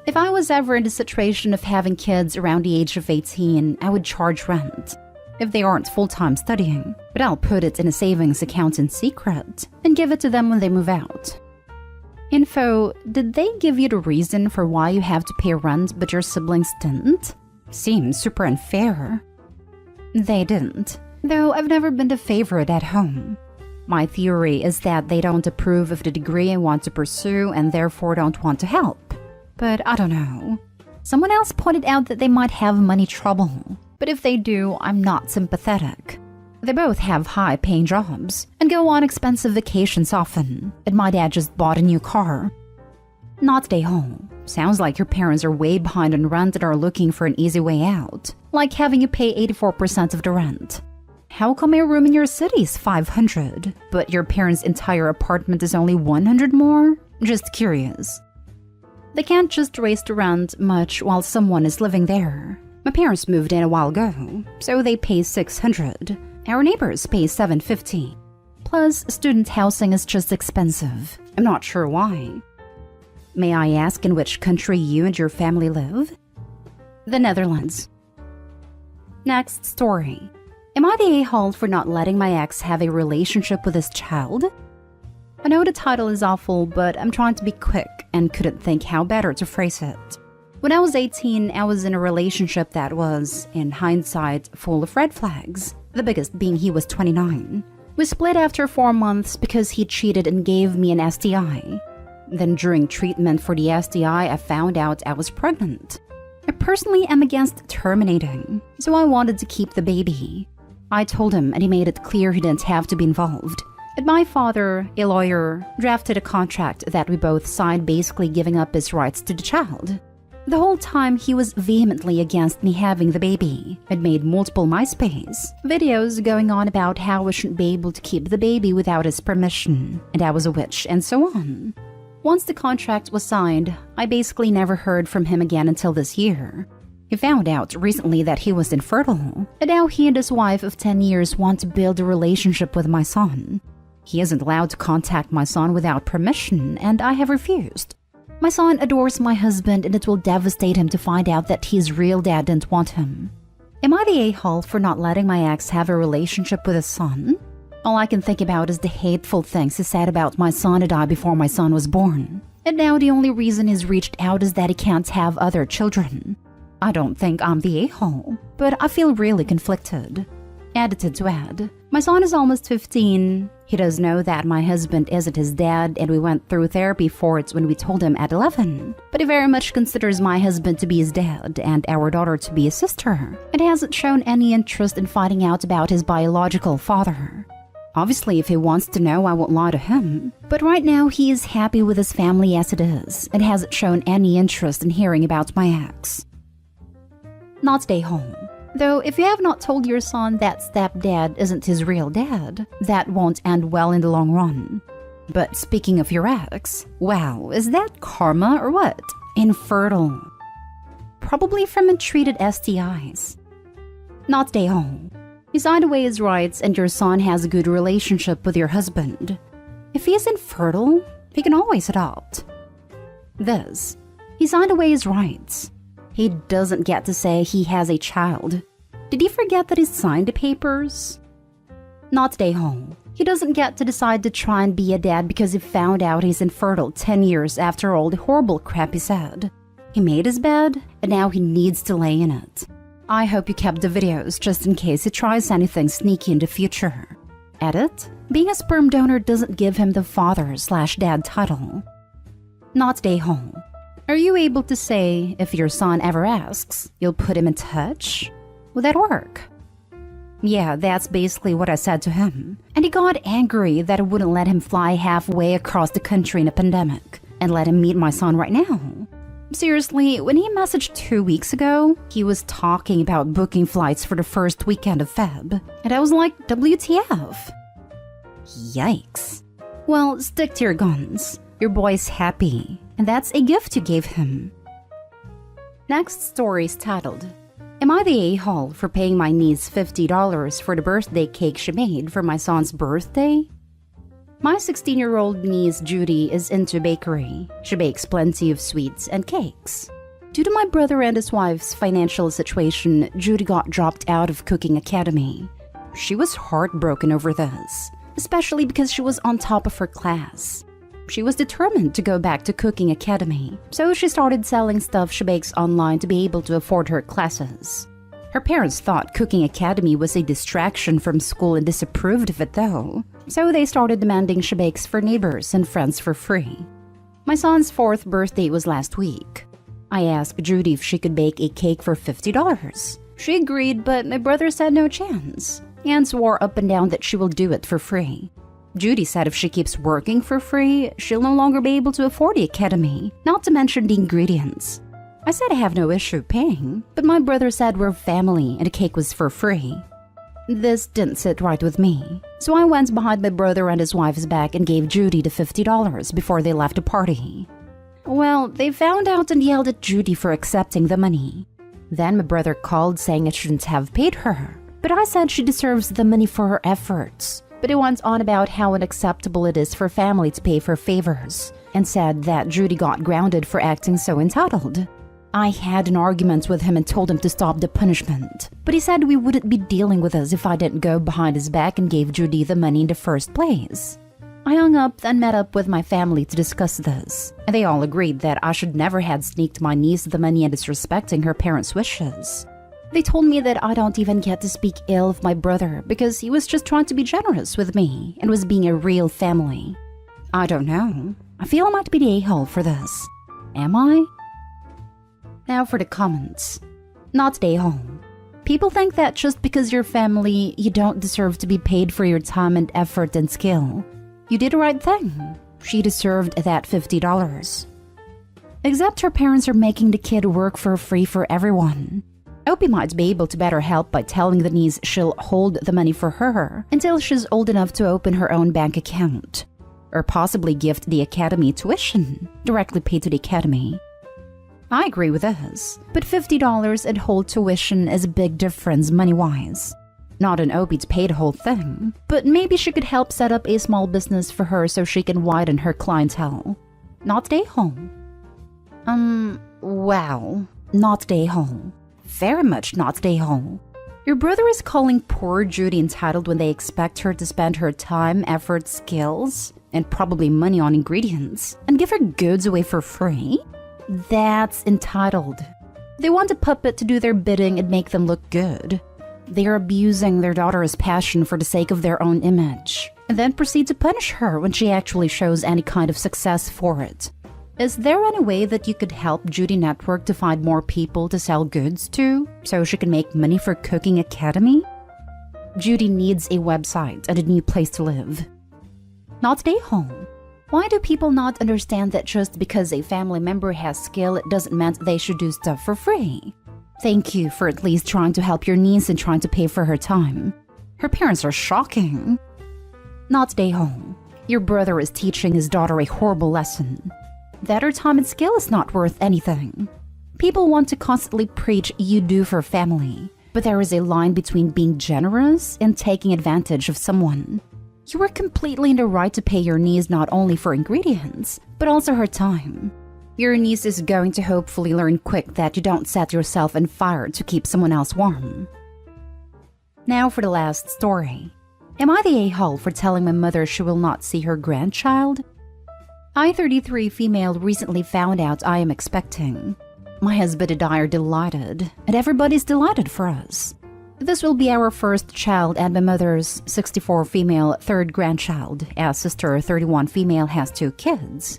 If I was ever in the situation of having kids around the age of 18, I would charge rent. If they aren't full-time studying, but I'll put it in a savings account in secret and give it to them when they move out. Info, did they give you the reason for why you have to pay rent but your siblings didn't? Seems super unfair. They didn't, though I've never been the favorite at home. My theory is that they don't approve of the degree I want to pursue and therefore don't want to help. But I don't know. Someone else pointed out that they might have money trouble. But if they do, I'm not sympathetic. They both have high-paying jobs and go on expensive vacations often, and my dad just bought a new car. Not stay home. Sounds like your parents are way behind on rent and are looking for an easy way out, like having you pay 84% of the rent. How come a room in your city is $500, but your parents' entire apartment is only $100 more? Just curious. They can't just raise the rent much while someone is living there. My parents moved in a while ago, so they pay $600. Our neighbors pay $750. Plus, student housing is just expensive. I'm not sure why. May I ask in which country you and your family live? The Netherlands. Next story. Am I the a-hole for not letting my ex have a relationship with his child? I know the title is awful, but I'm trying to be quick and couldn't think how better to phrase it. When I was 18, I was in a relationship that was, in hindsight, full of red flags, the biggest being he was 29. We split after 4 months because he cheated and gave me an STI. Then during treatment for the STI, I found out I was pregnant. I personally am against terminating, so I wanted to keep the baby. I told him and he made it clear he didn't have to be involved. And my father, a lawyer, drafted a contract that we both signed basically giving up his rights to the child. The whole time, he was vehemently against me having the baby and made multiple MySpace videos going on about how I shouldn't be able to keep the baby without his permission, and I was a witch, and so on. Once the contract was signed, I basically never heard from him again until this year. He found out recently that he was infertile, and now he and his wife of 10 years want to build a relationship with my son. He isn't allowed to contact my son without permission, and I have refused. My son adores my husband, and it will devastate him to find out that his real dad didn't want him. Am I the a-hole for not letting my ex have a relationship with his son? All I can think about is the hateful things he said about my son and I before my son was born. And now the only reason he's reached out is that he can't have other children. I don't think I'm the a-hole, but I feel really conflicted. Edited to add, my son is almost 15. He does know that my husband isn't his dad, and we went through therapy for it when we told him at 11. But he very much considers my husband to be his dad and our daughter to be his sister, and hasn't shown any interest in finding out about his biological father. Obviously, if he wants to know, I won't lie to him. But right now, he is happy with his family as it is, and hasn't shown any interest in hearing about my ex. Not stay home. Though, if you have not told your son that stepdad isn't his real dad, that won't end well in the long run. But speaking of your ex, wow, is that karma or what? Infertile. Probably from untreated STIs. Not stay home. He signed away his rights and your son has a good relationship with your husband. If he is infertile, he can always adopt. This. He signed away his rights. He doesn't get to say he has a child. Did he forget that he signed the papers? Not stay home. He doesn't get to decide to try and be a dad because he found out he's infertile 10 years after all the horrible crap he said. He made his bed, and now he needs to lay in it. I hope you kept the videos just in case he tries anything sneaky in the future. Edit: being a sperm donor doesn't give him the father/dad title. Not stay home. Are you able to say, if your son ever asks, you'll put him in touch? Would that work? Yeah, that's basically what I said to him. And he got angry that I wouldn't let him fly halfway across the country in a pandemic and let him meet my son right now. Seriously, when he messaged 2 weeks ago, he was talking about booking flights for the first weekend of Feb. And I was like, WTF? Yikes. Well, stick to your guns. Your boy's happy, and that's a gift you gave him. Next story is titled, Am I the a-hole for paying my niece $50 for the birthday cake she made for my son's birthday? My 16-year-old niece Judy is into bakery. She bakes plenty of sweets and cakes. Due to my brother and his wife's financial situation, Judy got dropped out of cooking academy. She was heartbroken over this, especially because she was on top of her class. She was determined to go back to cooking academy, so she started selling stuff she bakes online to be able to afford her classes. Her parents thought cooking academy was a distraction from school and disapproved of it though, so they started demanding she bakes for neighbors and friends for free. My son's 4th birthday was last week. I asked Judy if she could bake a cake for $50. She agreed, but my brother said no chance, and swore up and down that she will do it for free. Judy said if she keeps working for free, she'll no longer be able to afford the academy, not to mention the ingredients. I said I have no issue paying, but my brother said we're family and the cake was for free. This didn't sit right with me, so I went behind my brother and his wife's back and gave Judy the $50 before they left the party. Well, they found out and yelled at Judy for accepting the money. Then my brother called saying I shouldn't have paid her, but I said she deserves the money for her efforts. But he went on about how unacceptable it is for family to pay for favors, and said that Judy got grounded for acting so entitled. I had an argument with him and told him to stop the punishment, but he said we wouldn't be dealing with us if I didn't go behind his back and gave Judy the money in the first place. I hung up and met up with my family to discuss this, and they all agreed that I should never have sneaked my niece the money and disrespecting her parents' wishes. They told me that I don't even get to speak ill of my brother because he was just trying to be generous with me and was being a real family. I don't know. I feel I might be the a-hole for this. Am I? Now for the comments. Not the a-hole. People think that just because you're family, you don't deserve to be paid for your time and effort and skill. You did the right thing. She deserved that $50. Except her parents are making the kid work for free for everyone. Opie might be able to better help by telling the niece she'll hold the money for her until she's old enough to open her own bank account. Or possibly gift the academy tuition, directly paid to the academy. I agree with this, but $50 and whole tuition is a big difference money-wise. Not an Opie to pay the whole thing, but maybe she could help set up a small business for her so she can widen her clientele. Not the a-hole. Wow. Not the a-hole. Very much not the a-hole. Your brother is calling poor Judy entitled when they expect her to spend her time, effort, skills, and probably money on ingredients, and give her goods away for free? That's entitled. They want a puppet to do their bidding and make them look good. They are abusing their daughter's passion for the sake of their own image, and then proceed to punish her when she actually shows any kind of success for it. Is there any way that you could help Judy Network to find more people to sell goods to, so she can make money for Cooking Academy? Judy needs a website and a new place to live. Not the a-hole. Why do people not understand that just because a family member has skill, it doesn't mean they should do stuff for free? Thank you for at least trying to help your niece and trying to pay for her time. Her parents are shocking. Not the a-hole. Your brother is teaching his daughter a horrible lesson. That her time and skill is not worth anything. People want to constantly preach you do for family, but there is a line between being generous and taking advantage of someone. You are completely in the right to pay your niece not only for ingredients, but also her time. Your niece is going to hopefully learn quick that you don't set yourself on fire to keep someone else warm. Now for the last story. Am I the a-hole for telling my mother she will not see her grandchild? I, 33 female, recently found out I am expecting. My husband and I are delighted, and everybody's delighted for us. This will be our first child and my mother's 64 female third grandchild, as sister 31 female has 2 kids.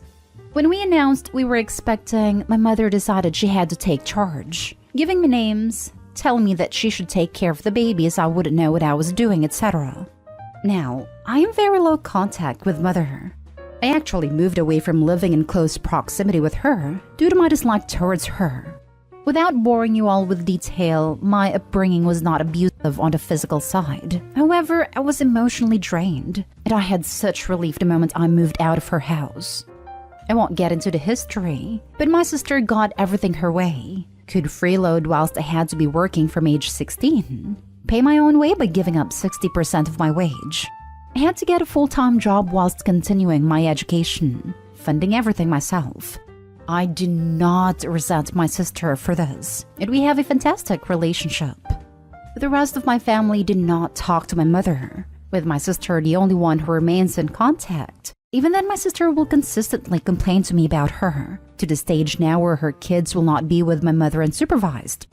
When we announced we were expecting, my mother decided she had to take charge, giving me names, telling me that she should take care of the baby as I wouldn't know what I was doing, etc. Now, I am very low contact with mother. I actually moved away from living in close proximity with her due to my dislike towards her. Without boring you all with detail, my upbringing was not abusive on the physical side. However, I was emotionally drained, and I had such relief the moment I moved out of her house. I won't get into the history, but my sister got everything her way. Could freeload whilst I had to be working from age 16. Pay my own way by giving up 60% of my wage. I had to get a full-time job whilst continuing my education, funding everything myself. I do not resent my sister for this, and we have a fantastic relationship. The rest of my family did not talk to my mother, with my sister the only one who remains in contact. Even then, my sister will consistently complain to me about her, to the stage now where her kids will not be with my mother unsupervised.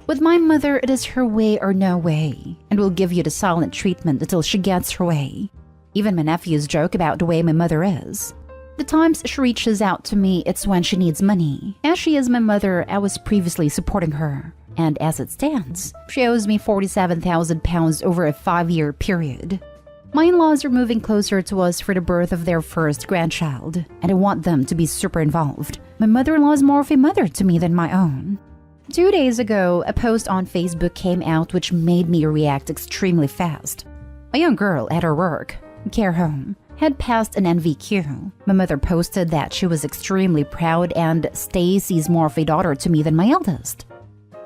With my mother, it is her way or no way, and will give you the silent treatment until she gets her way. Even my nephews joke about the way my mother is. The times she reaches out to me, it's when she needs money. As she is my mother, I was previously supporting her, and as it stands, she owes me £47,000 over a 5-year period. My in-laws are moving closer to us for the birth of their first grandchild, and I want them to be super involved. My mother-in-law is more of a mother to me than my own. 2 days ago, a post on Facebook came out which made me react extremely fast. A young girl at her work, care home, had passed an NVQ. My mother posted that she was extremely proud and Stacy's more of a daughter to me than my eldest.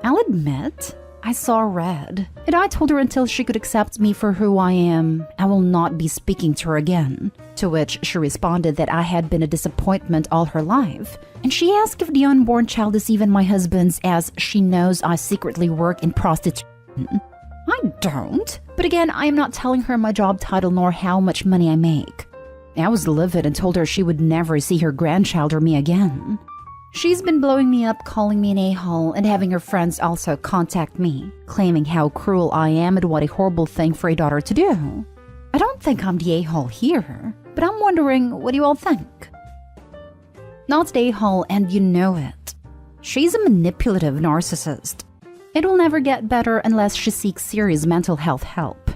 I'll admit, I saw red, and I told her until she could accept me for who I am, I will not be speaking to her again. To which she responded that I had been a disappointment all her life, and she asked if the unborn child is even my husband's, as she knows I secretly work in prostitution. I don't. But again, I am not telling her my job title nor how much money I make. I was livid and told her she would never see her grandchild or me again. She's been blowing me up, calling me an a-hole, and having her friends also contact me, claiming how cruel I am and what a horrible thing for a daughter to do. I don't think I'm the a-hole here, but I'm wondering, what do you all think? Not the a-hole, and you know it. She's a manipulative narcissist. It will never get better unless she seeks serious mental health help.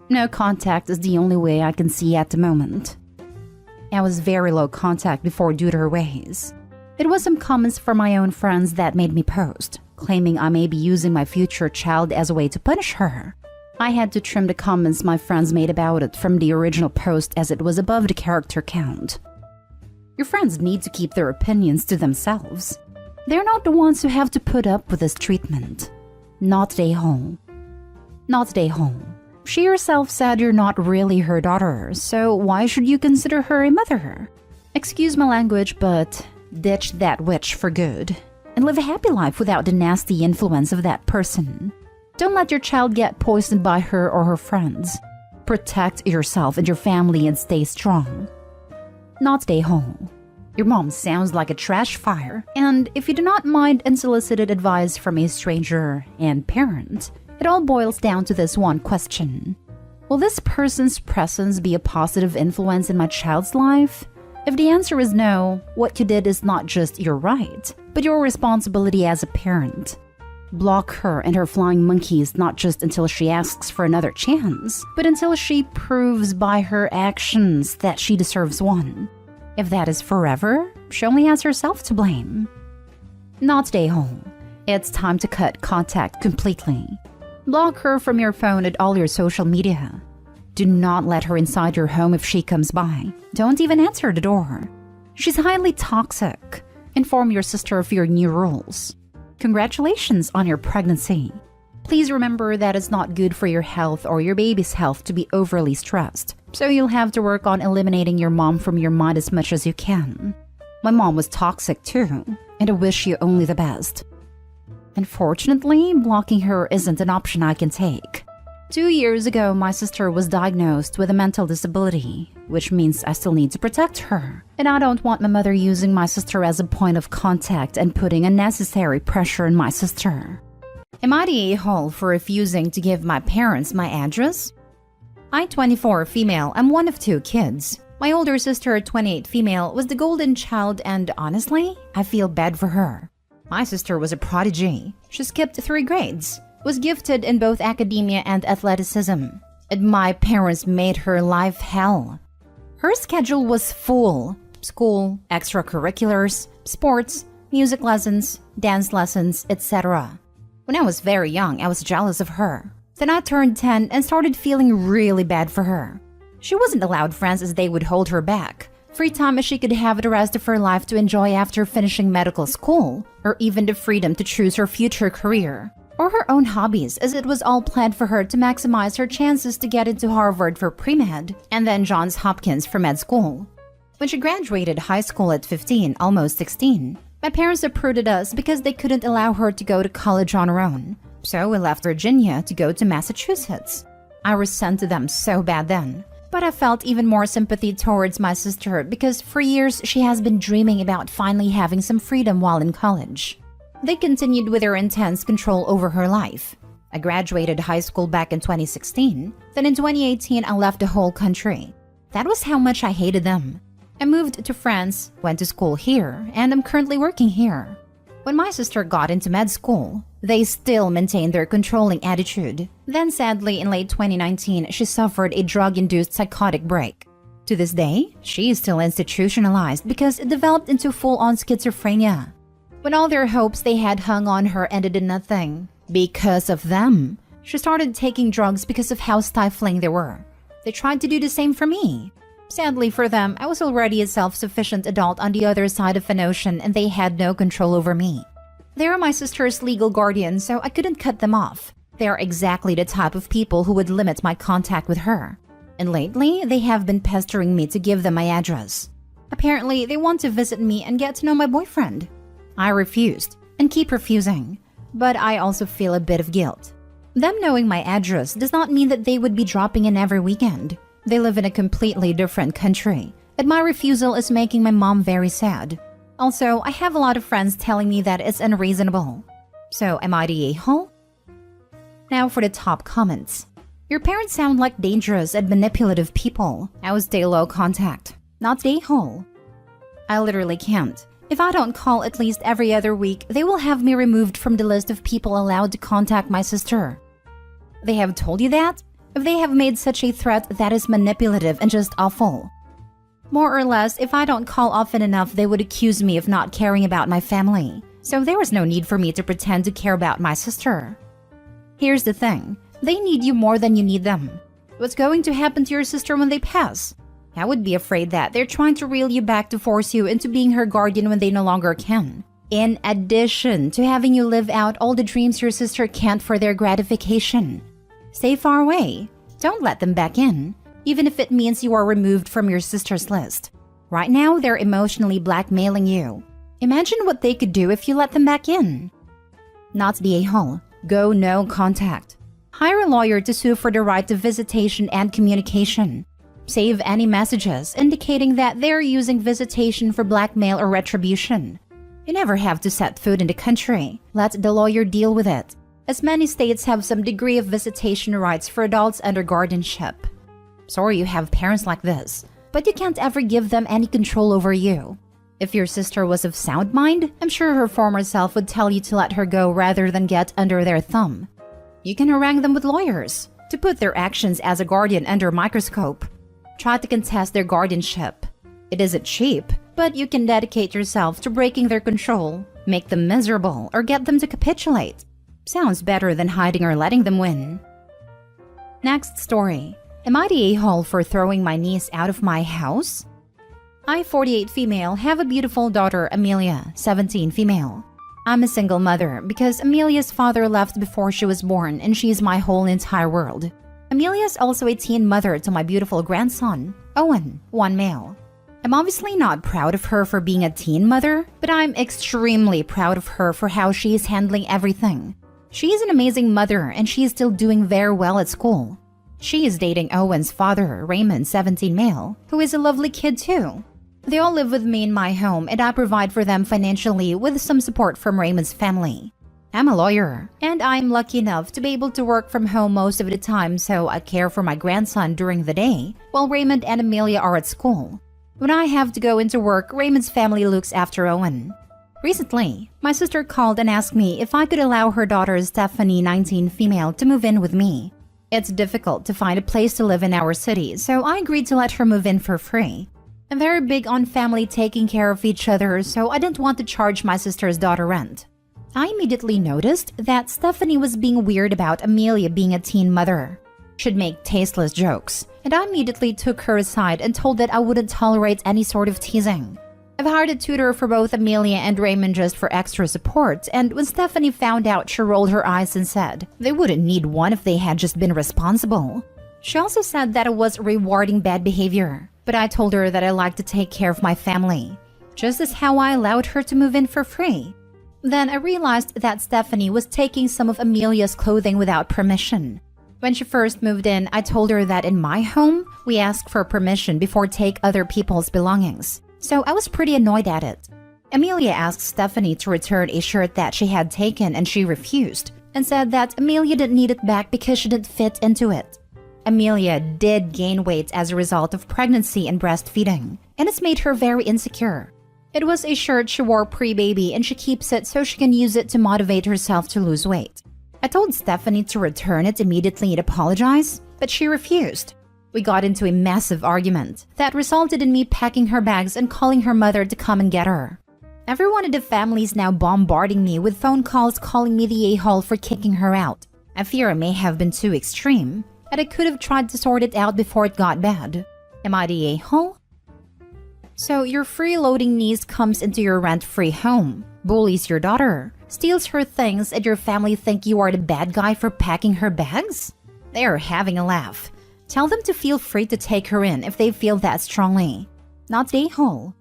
No contact is the only way I can see at the moment. I was very low contact before due to her ways. It was some comments from my own friends that made me post, claiming I may be using my future child as a way to punish her. I had to trim the comments my friends made about it from the original post as it was above the character count. Your friends need to keep their opinions to themselves. They're not the ones who have to put up with this treatment. Not they home. Not they home. She herself said you're not really her daughter, so why should you consider her a mother? Excuse my language, but ditch that witch for good, and live a happy life without the nasty influence of that person. Don't let your child get poisoned by her or her friends. Protect yourself and your family and stay strong. Not stay home. Your mom sounds like a trash fire, and if you do not mind unsolicited advice from a stranger and parent, it all boils down to this one question. Will this person's presence be a positive influence in my child's life? If the answer is no, what you did is not just your right, but your responsibility as a parent. Block her and her flying monkeys not just until she asks for another chance, but until she proves by her actions that she deserves one. If that is forever, she only has herself to blame. Not stay home. It's time to cut contact completely. Block her from your phone and all your social media. Do not let her inside your home if she comes by. Don't even answer the door. She's highly toxic. Inform your sister of your new rules. Congratulations on your pregnancy. Please remember that it's not good for your health or your baby's health to be overly stressed, so you'll have to work on eliminating your mom from your mind as much as you can. My mom was toxic too, and I wish you only the best. Unfortunately, blocking her isn't an option I can take. 2 years ago, my sister was diagnosed with a mental disability, which means I still need to protect her. And I don't want my mother using my sister as a point of contact and putting unnecessary pressure on my sister. Am I the a-hole for refusing to give my parents my address? I, 24, female, am one of 2 kids. My older sister, 28, female, was the golden child, and honestly, I feel bad for her. My sister was a prodigy. She skipped 3 grades, was gifted in both academia and athleticism, and my parents made her life hell. Her schedule was full, school, extracurriculars, sports, music lessons, dance lessons, etc. When I was very young, I was jealous of her. Then I turned 10 and started feeling really bad for her. She wasn't allowed friends as they would hold her back. Free time as she could have the rest of her life to enjoy after finishing medical school, or even the freedom to choose her future career, or her own hobbies, as it was all planned for her to maximize her chances to get into Harvard for pre-med and then Johns Hopkins for med school. When she graduated high school at 15, almost 16, my parents uprooted us because they couldn't allow her to go to college on her own. So we left Virginia to go to Massachusetts. I resented them so bad then. But I felt even more sympathy towards my sister because for years she has been dreaming about finally having some freedom while in college. They continued with their intense control over her life. I graduated high school back in 2016. Then in 2018, I left the whole country. That was how much I hated them. I moved to France, went to school here, and I'm currently working here. When my sister got into med school, they still maintained their controlling attitude. Then sadly, in late 2019, she suffered a drug-induced psychotic break. To this day, she is still institutionalized because it developed into full-on schizophrenia. When all their hopes they had hung on her ended in nothing, because of them, she started taking drugs because of how stifling they were. They tried to do the same for me. Sadly for them, I was already a self-sufficient adult on the other side of an ocean and they had no control over me. They are my sister's legal guardians, so I couldn't cut them off. They are exactly the type of people who would limit my contact with her. And lately, they have been pestering me to give them my address. Apparently, they want to visit me and get to know my boyfriend. I refused, and keep refusing. But I also feel a bit of guilt. Them knowing my address does not mean that they would be dropping in every weekend. They live in a completely different country, and my refusal is making my mom very sad. Also, I have a lot of friends telling me that it's unreasonable. So, am I the a-hole? Now for the top comments. Your parents sound like dangerous and manipulative people. I would stay low contact, not the a-hole. I literally can't. If I don't call at least every other week, they will have me removed from the list of people allowed to contact my sister. They have told you that? If they have made such a threat, that is manipulative and just awful. More or less, if I don't call often enough, they would accuse me of not caring about my family. So there was no need for me to pretend to care about my sister. Here's the thing. They need you more than you need them. What's going to happen to your sister when they pass? I would be afraid that they're trying to reel you back to force you into being her guardian when they no longer can. In addition to having you live out all the dreams your sister can't for their gratification. Stay far away. Don't let them back in, even if it means you are removed from your sister's list. Right now, they're emotionally blackmailing you. Imagine what they could do if you let them back in. Not the a-hole. Go no contact. Hire a lawyer to sue for the right to visitation and communication. Save any messages indicating that they're using visitation for blackmail or retribution. You never have to set foot in the country. Let the lawyer deal with it, as many states have some degree of visitation rights for adults under guardianship. Sorry you have parents like this, but you can't ever give them any control over you. If your sister was of sound mind, I'm sure her former self would tell you to let her go rather than get under their thumb. You can harangue them with lawyers to put their actions as a guardian under a microscope. Try to contest their guardianship. It isn't cheap, but you can dedicate yourself to breaking their control, make them miserable, or get them to capitulate. Sounds better than hiding or letting them win. Next story. Am I the a-hole for throwing my niece out of my house? I, 48 female, have a beautiful daughter, Amelia, 17 female. I'm a single mother because Amelia's father left before she was born and she's my whole entire world. Amelia's also a teen mother to my beautiful grandson, Owen, 1 male. I'm obviously not proud of her for being a teen mother, but I'm extremely proud of her for how she is handling everything. She is an amazing mother and she is still doing very well at school. She is dating Owen's father, Raymond, 17 male, who is a lovely kid too. They all live with me in my home and I provide for them financially with some support from Raymond's family. I'm a lawyer, and I'm lucky enough to be able to work from home most of the time, so I care for my grandson during the day, while Raymond and Amelia are at school. When I have to go into work, Raymond's family looks after Owen. Recently, my sister called and asked me if I could allow her daughter Stephanie, 19 female, to move in with me. It's difficult to find a place to live in our city, so I agreed to let her move in for free. I'm very big on family taking care of each other, so I didn't want to charge my sister's daughter rent. I immediately noticed that Stephanie was being weird about Amelia being a teen mother. She'd make tasteless jokes, and I immediately took her aside and told that I wouldn't tolerate any sort of teasing. I've hired a tutor for both Amelia and Raymond just for extra support, and when Stephanie found out, she rolled her eyes and said they wouldn't need one if they had just been responsible. She also said that it was rewarding bad behavior, but I told her that I like to take care of my family, just as how I allowed her to move in for free. Then I realized that Stephanie was taking some of Amelia's clothing without permission. When she first moved in, I told her that in my home, we ask for permission before take other people's belongings. So I was pretty annoyed at it. Amelia asked Stephanie to return a shirt that she had taken and she refused and said that Amelia didn't need it back because she didn't fit into it. Amelia did gain weight as a result of pregnancy and breastfeeding, and it's made her very insecure. It was a shirt she wore pre-baby and she keeps it so she can use it to motivate herself to lose weight. I told Stephanie to return it immediately and apologize, but she refused. We got into a massive argument that resulted in me packing her bags and calling her mother to come and get her. Everyone in the family is now bombarding me with phone calls calling me the a-hole for kicking her out. I fear I may have been too extreme, and I could have tried to sort it out before it got bad. Am I the a-hole? So your freeloading niece comes into your rent-free home, bullies your daughter, steals her things, and your family think you are the bad guy for packing her bags? They are having a laugh. Tell them to feel free to take her in if they feel that strongly. Not the a-hole.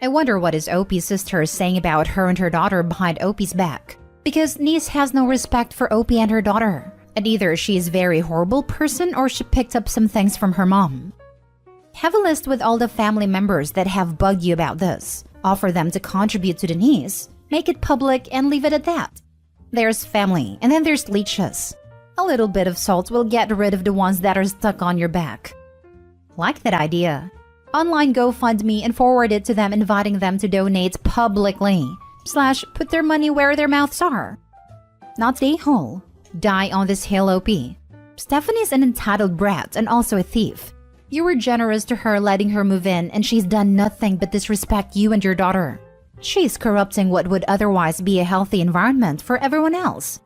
I wonder what is Opie's sister saying about her and her daughter behind Opie's back. Because niece has no respect for Opie and her daughter. And either she is a very horrible person or she picked up some things from her mom. Have a list with all the family members that have bugged you about this. Offer them to contribute to the niece. Make it public and leave it at that. There's family, and then there's leeches. A little bit of salt will get rid of the ones that are stuck on your back. Like that idea. Online GoFundMe and forward it to them inviting them to donate publicly. / put their money where their mouths are. Not the a-hole. Die on this hill, OP. Stephanie's an entitled brat and also a thief. You were generous to her letting her move in and she's done nothing but disrespect you and your daughter. She's corrupting what would otherwise be a healthy environment for everyone else.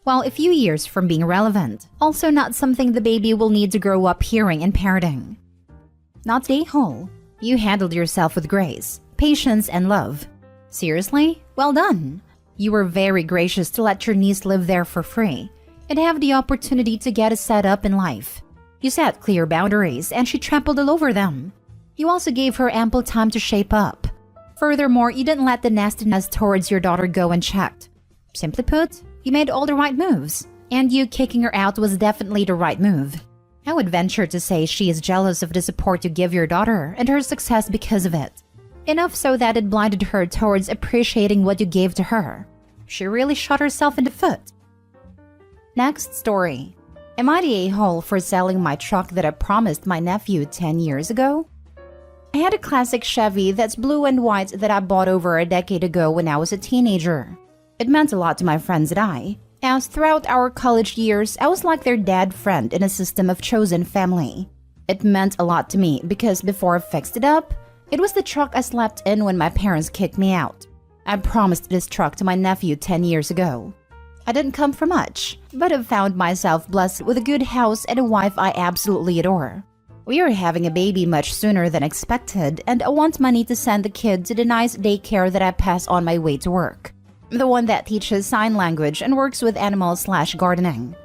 While a few years from being relevant, also not something the baby will need to grow up hearing and parroting. Not the a-hole. You handled yourself with grace, patience, and love. Seriously? Well done. You were very gracious to let your niece live there for free and have the opportunity to get a set up in life. You set clear boundaries and she trampled all over them. You also gave her ample time to shape up. Furthermore, you didn't let the nastiness towards your daughter go unchecked. Simply put, you made all the right moves, and you kicking her out was definitely the right move. I would venture to say she is jealous of the support you give your daughter and her success because of it. Enough so that it blinded her towards appreciating what you gave to her. She really shot herself in the foot. Next story. Am I the a-hole for selling my truck that I promised my nephew 10 years ago? I had a classic Chevy that's blue and white that I bought over a decade ago when I was a teenager. It meant a lot to my friends and I, as throughout our college years, I was like their dad friend in a system of chosen family. It meant a lot to me because before I fixed it up, it was the truck I slept in when my parents kicked me out. I promised this truck to my nephew 10 years ago. I didn't come for much, but I've found myself blessed with a good house and a wife I absolutely adore. We are having a baby much sooner than expected, and I want money to send the kid to the nice daycare that I pass on my way to work. The one that teaches sign language and works with animals / gardening.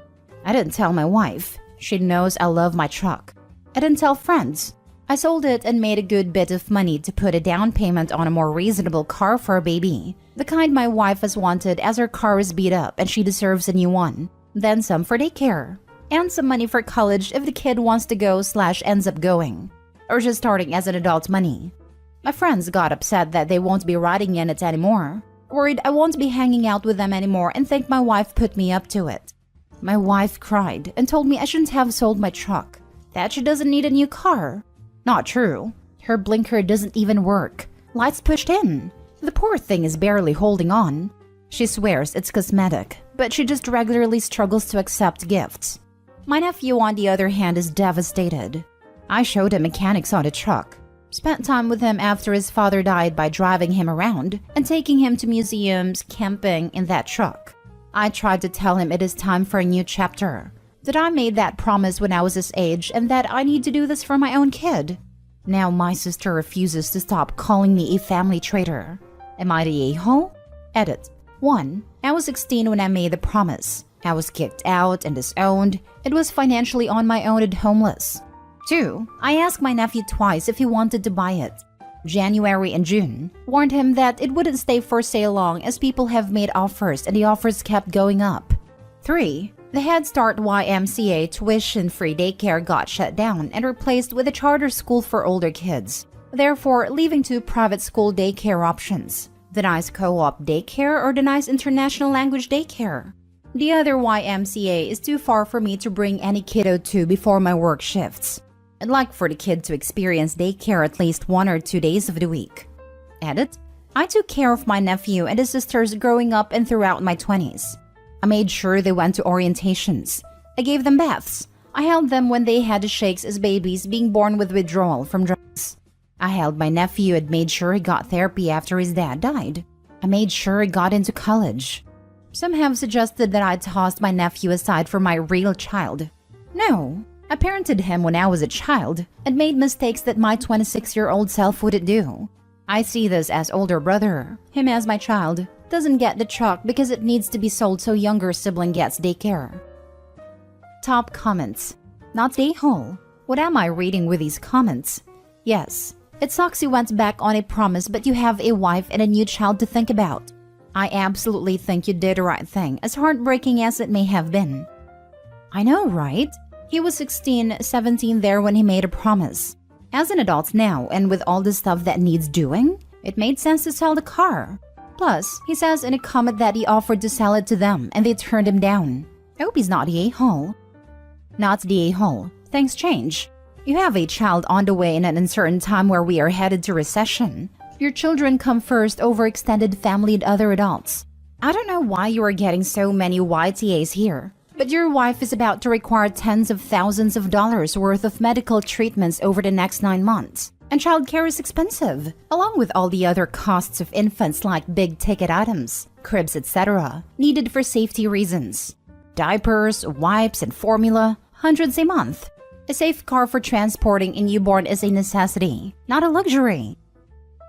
I didn't tell my wife. She knows I love my truck. I didn't tell friends. I sold it and made a good bit of money to put a down payment on a more reasonable car for a baby. The kind my wife has wanted as her car is beat up and she deserves a new one. Then some for daycare. And some money for college if the kid wants to go / ends up going. Or just starting as an adult money. My friends got upset that they won't be riding in it anymore. Worried I won't be hanging out with them anymore and think my wife put me up to it. My wife cried and told me I shouldn't have sold my truck. That she doesn't need a new car. Not true. Her blinker doesn't even work. Lights pushed in. The poor thing is barely holding on. She swears it's cosmetic, but she just regularly struggles to accept gifts. My nephew, on the other hand, is devastated. I showed him mechanics on the truck. Spent time with him after his father died by driving him around and taking him to museums, camping in that truck. I tried to tell him it is time for a new chapter, that I made that promise when I was his age and that I need to do this for my own kid. Now my sister refuses to stop calling me a family traitor. Am I the a-hole? Edit. 1. I was 16 when I made the promise. I was kicked out and disowned. It was financially on my own and homeless. 2. I asked my nephew twice if he wanted to buy it. January and June. Warned him that it wouldn't stay for sale long as people have made offers and the offers kept going up. 3. The Head Start YMCA tuition-free daycare got shut down and replaced with a charter school for older kids, therefore leaving 2 private school daycare options: the nice co-op daycare or the nice international language daycare. The other YMCA is too far for me to bring any kiddo to before my work shifts. I'd like for the kid to experience daycare at least 1 or 2 days of the week. Edit. I took care of my nephew and his sisters growing up and throughout my 20s. I made sure they went to orientations. I gave them baths. I held them when they had the shakes as babies being born with withdrawal from drugs. I held my nephew and made sure he got therapy after his dad died. I made sure he got into college. Some have suggested that I tossed my nephew aside for my real child. No, I parented him when I was a child and made mistakes that my 26-year-old self wouldn't do. I see this as older brother, him as my child. Doesn't get the truck because it needs to be sold so younger sibling gets daycare. Top comments. Not the a-hole. What am I reading with these comments? Yes, it sucks you went back on a promise but you have a wife and a new child to think about. I absolutely think you did the right thing, as heartbreaking as it may have been. I know, right? He was 16, 17 there when he made a promise. As an adult now, and with all the stuff that needs doing, it made sense to sell the car. Plus, he says in a comment that he offered to sell it to them and they turned him down. I hope he's not the a-hole. Not the a-hole. Things change. You have a child on the way in an uncertain time where we are headed to recession. Your children come first over extended family and other adults. I don't know why you are getting so many YTAs here, but your wife is about to require tens of thousands of dollars worth of medical treatments over the next 9 months. And childcare is expensive, along with all the other costs of infants like big-ticket items, cribs, etc., needed for safety reasons. Diapers, wipes, and formula, hundreds a month. A safe car for transporting a newborn is a necessity, not a luxury.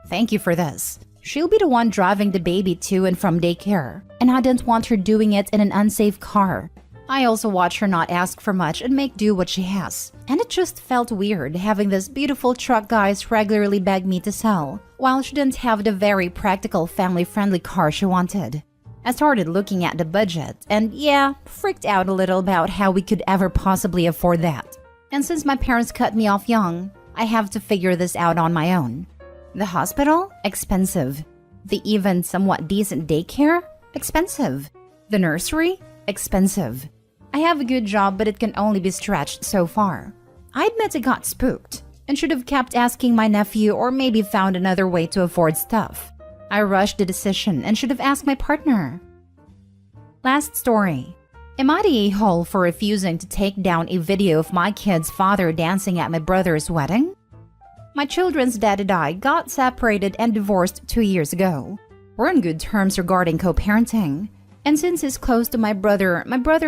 Thank you for this. She'll be the one driving the baby to and from daycare, and I didn't want her doing it in an unsafe car. I also watch her not ask for much and make do what she has. And it just felt weird having this beautiful truck guys regularly beg me to sell, while she didn't have the very practical family-friendly car she wanted. I started looking at the budget and yeah, freaked out a little about how we could ever possibly afford that. And since my parents cut me off young, I have to figure this out on my own. The hospital? Expensive. The even somewhat decent daycare? Expensive. The nursery? Expensive. I have a good job, but it can only be stretched so far. I admit I got spooked and should have kept asking my nephew or maybe found another way to afford stuff. I rushed the decision and should have asked my partner. Last story. Am I the a-hole for refusing to take down a video of my kid's father dancing at my brother's wedding? My children's dad and I got separated and divorced 2 years ago. We're on good terms regarding co-parenting. And since he's close to my brother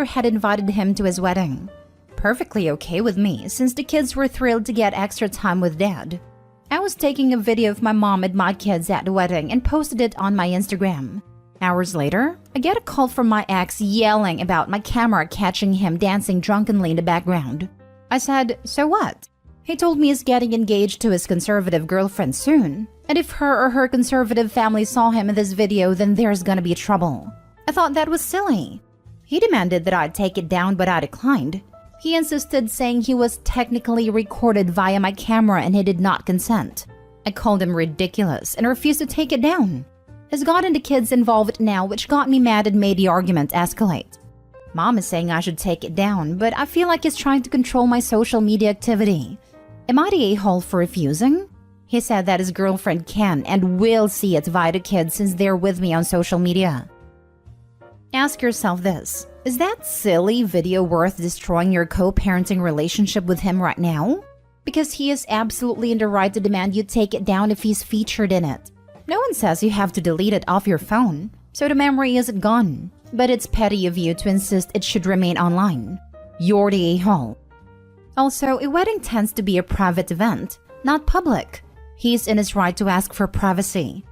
had invited him to his wedding. Perfectly okay with me, since the kids were thrilled to get extra time with dad. I was taking a video of my mom and my kids at the wedding and posted it on my Instagram. Hours later, I get a call from my ex yelling about my camera catching him dancing drunkenly in the background. I said, so what? He told me he's getting engaged to his conservative girlfriend soon, and if her or her conservative family saw him in this video, then there's gonna be trouble. I thought that was silly. He demanded that I take it down, but I declined. He insisted, saying he was technically recorded via my camera and he did not consent. I called him ridiculous and refused to take it down. He's gotten the kids involved now, which got me mad and made the argument escalate. Mom is saying I should take it down, but I feel like he's trying to control my social media activity. Am I the a-hole for refusing? He said that his girlfriend can and will see it via the kids since they're with me on social media. Ask yourself this, is that silly video worth destroying your co-parenting relationship with him right now? because he is absolutely in the right to demand you take it down if he's featured in it. No one says you have to delete it off your phone, so the memory isn't gone. But it's petty of you to insist it should remain online. You're the a-hole. Also, a wedding tends to be a private event, not public. He's in his right to ask for privacy.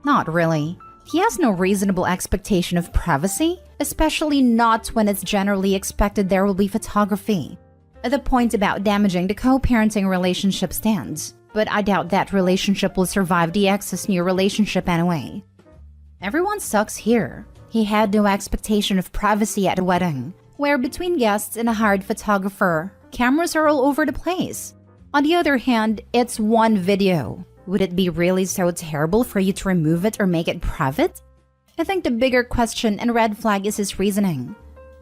Not really. He has no reasonable expectation of privacy, especially not when it's generally expected there will be photography. The point about damaging the co-parenting relationship stands, but I doubt that relationship will survive the ex's new relationship anyway. Everyone sucks here. He had no expectation of privacy at a wedding, where between guests and a hired photographer, cameras are all over the place. On the other hand, it's one video. Would it be really so terrible for you to remove it or make it private? I think the bigger question and red flag is his reasoning.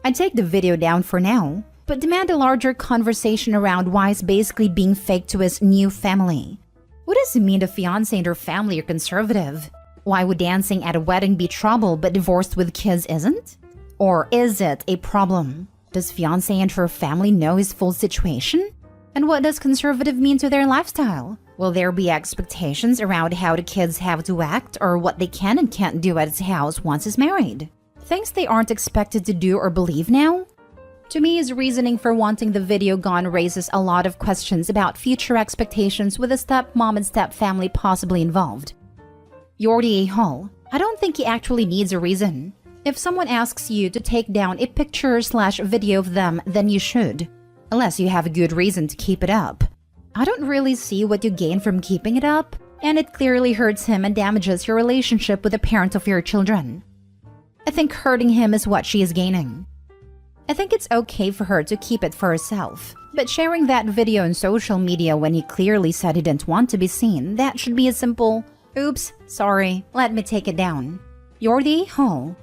I'd take the video down for now, but demand a larger conversation around why it's basically being fake to his new family. What does it mean the fiancé and her family are conservative? Why would dancing at a wedding be trouble but divorced with kids isn't? Or is it a problem? Does fiancé and her family know his full situation? And what does conservative mean to their lifestyle? Will there be expectations around how the kids have to act or what they can and can't do at his house once he's married? Things they aren't expected to do or believe now? To me, his reasoning for wanting the video gone raises a lot of questions about future expectations with the stepmom and stepfamily possibly involved. You're the a-hole. I don't think he actually needs a reason. If someone asks you to take down a picture/video of them, then you should. Unless you have a good reason to keep it up. I don't really see what you gain from keeping it up, and it clearly hurts him and damages your relationship with the parent of your children. I think hurting him is what she is gaining. I think it's okay for her to keep it for herself, but sharing that video on social media when he clearly said he didn't want to be seen, that should be a simple, "Oops, sorry, let me take it down." You're the a-hole.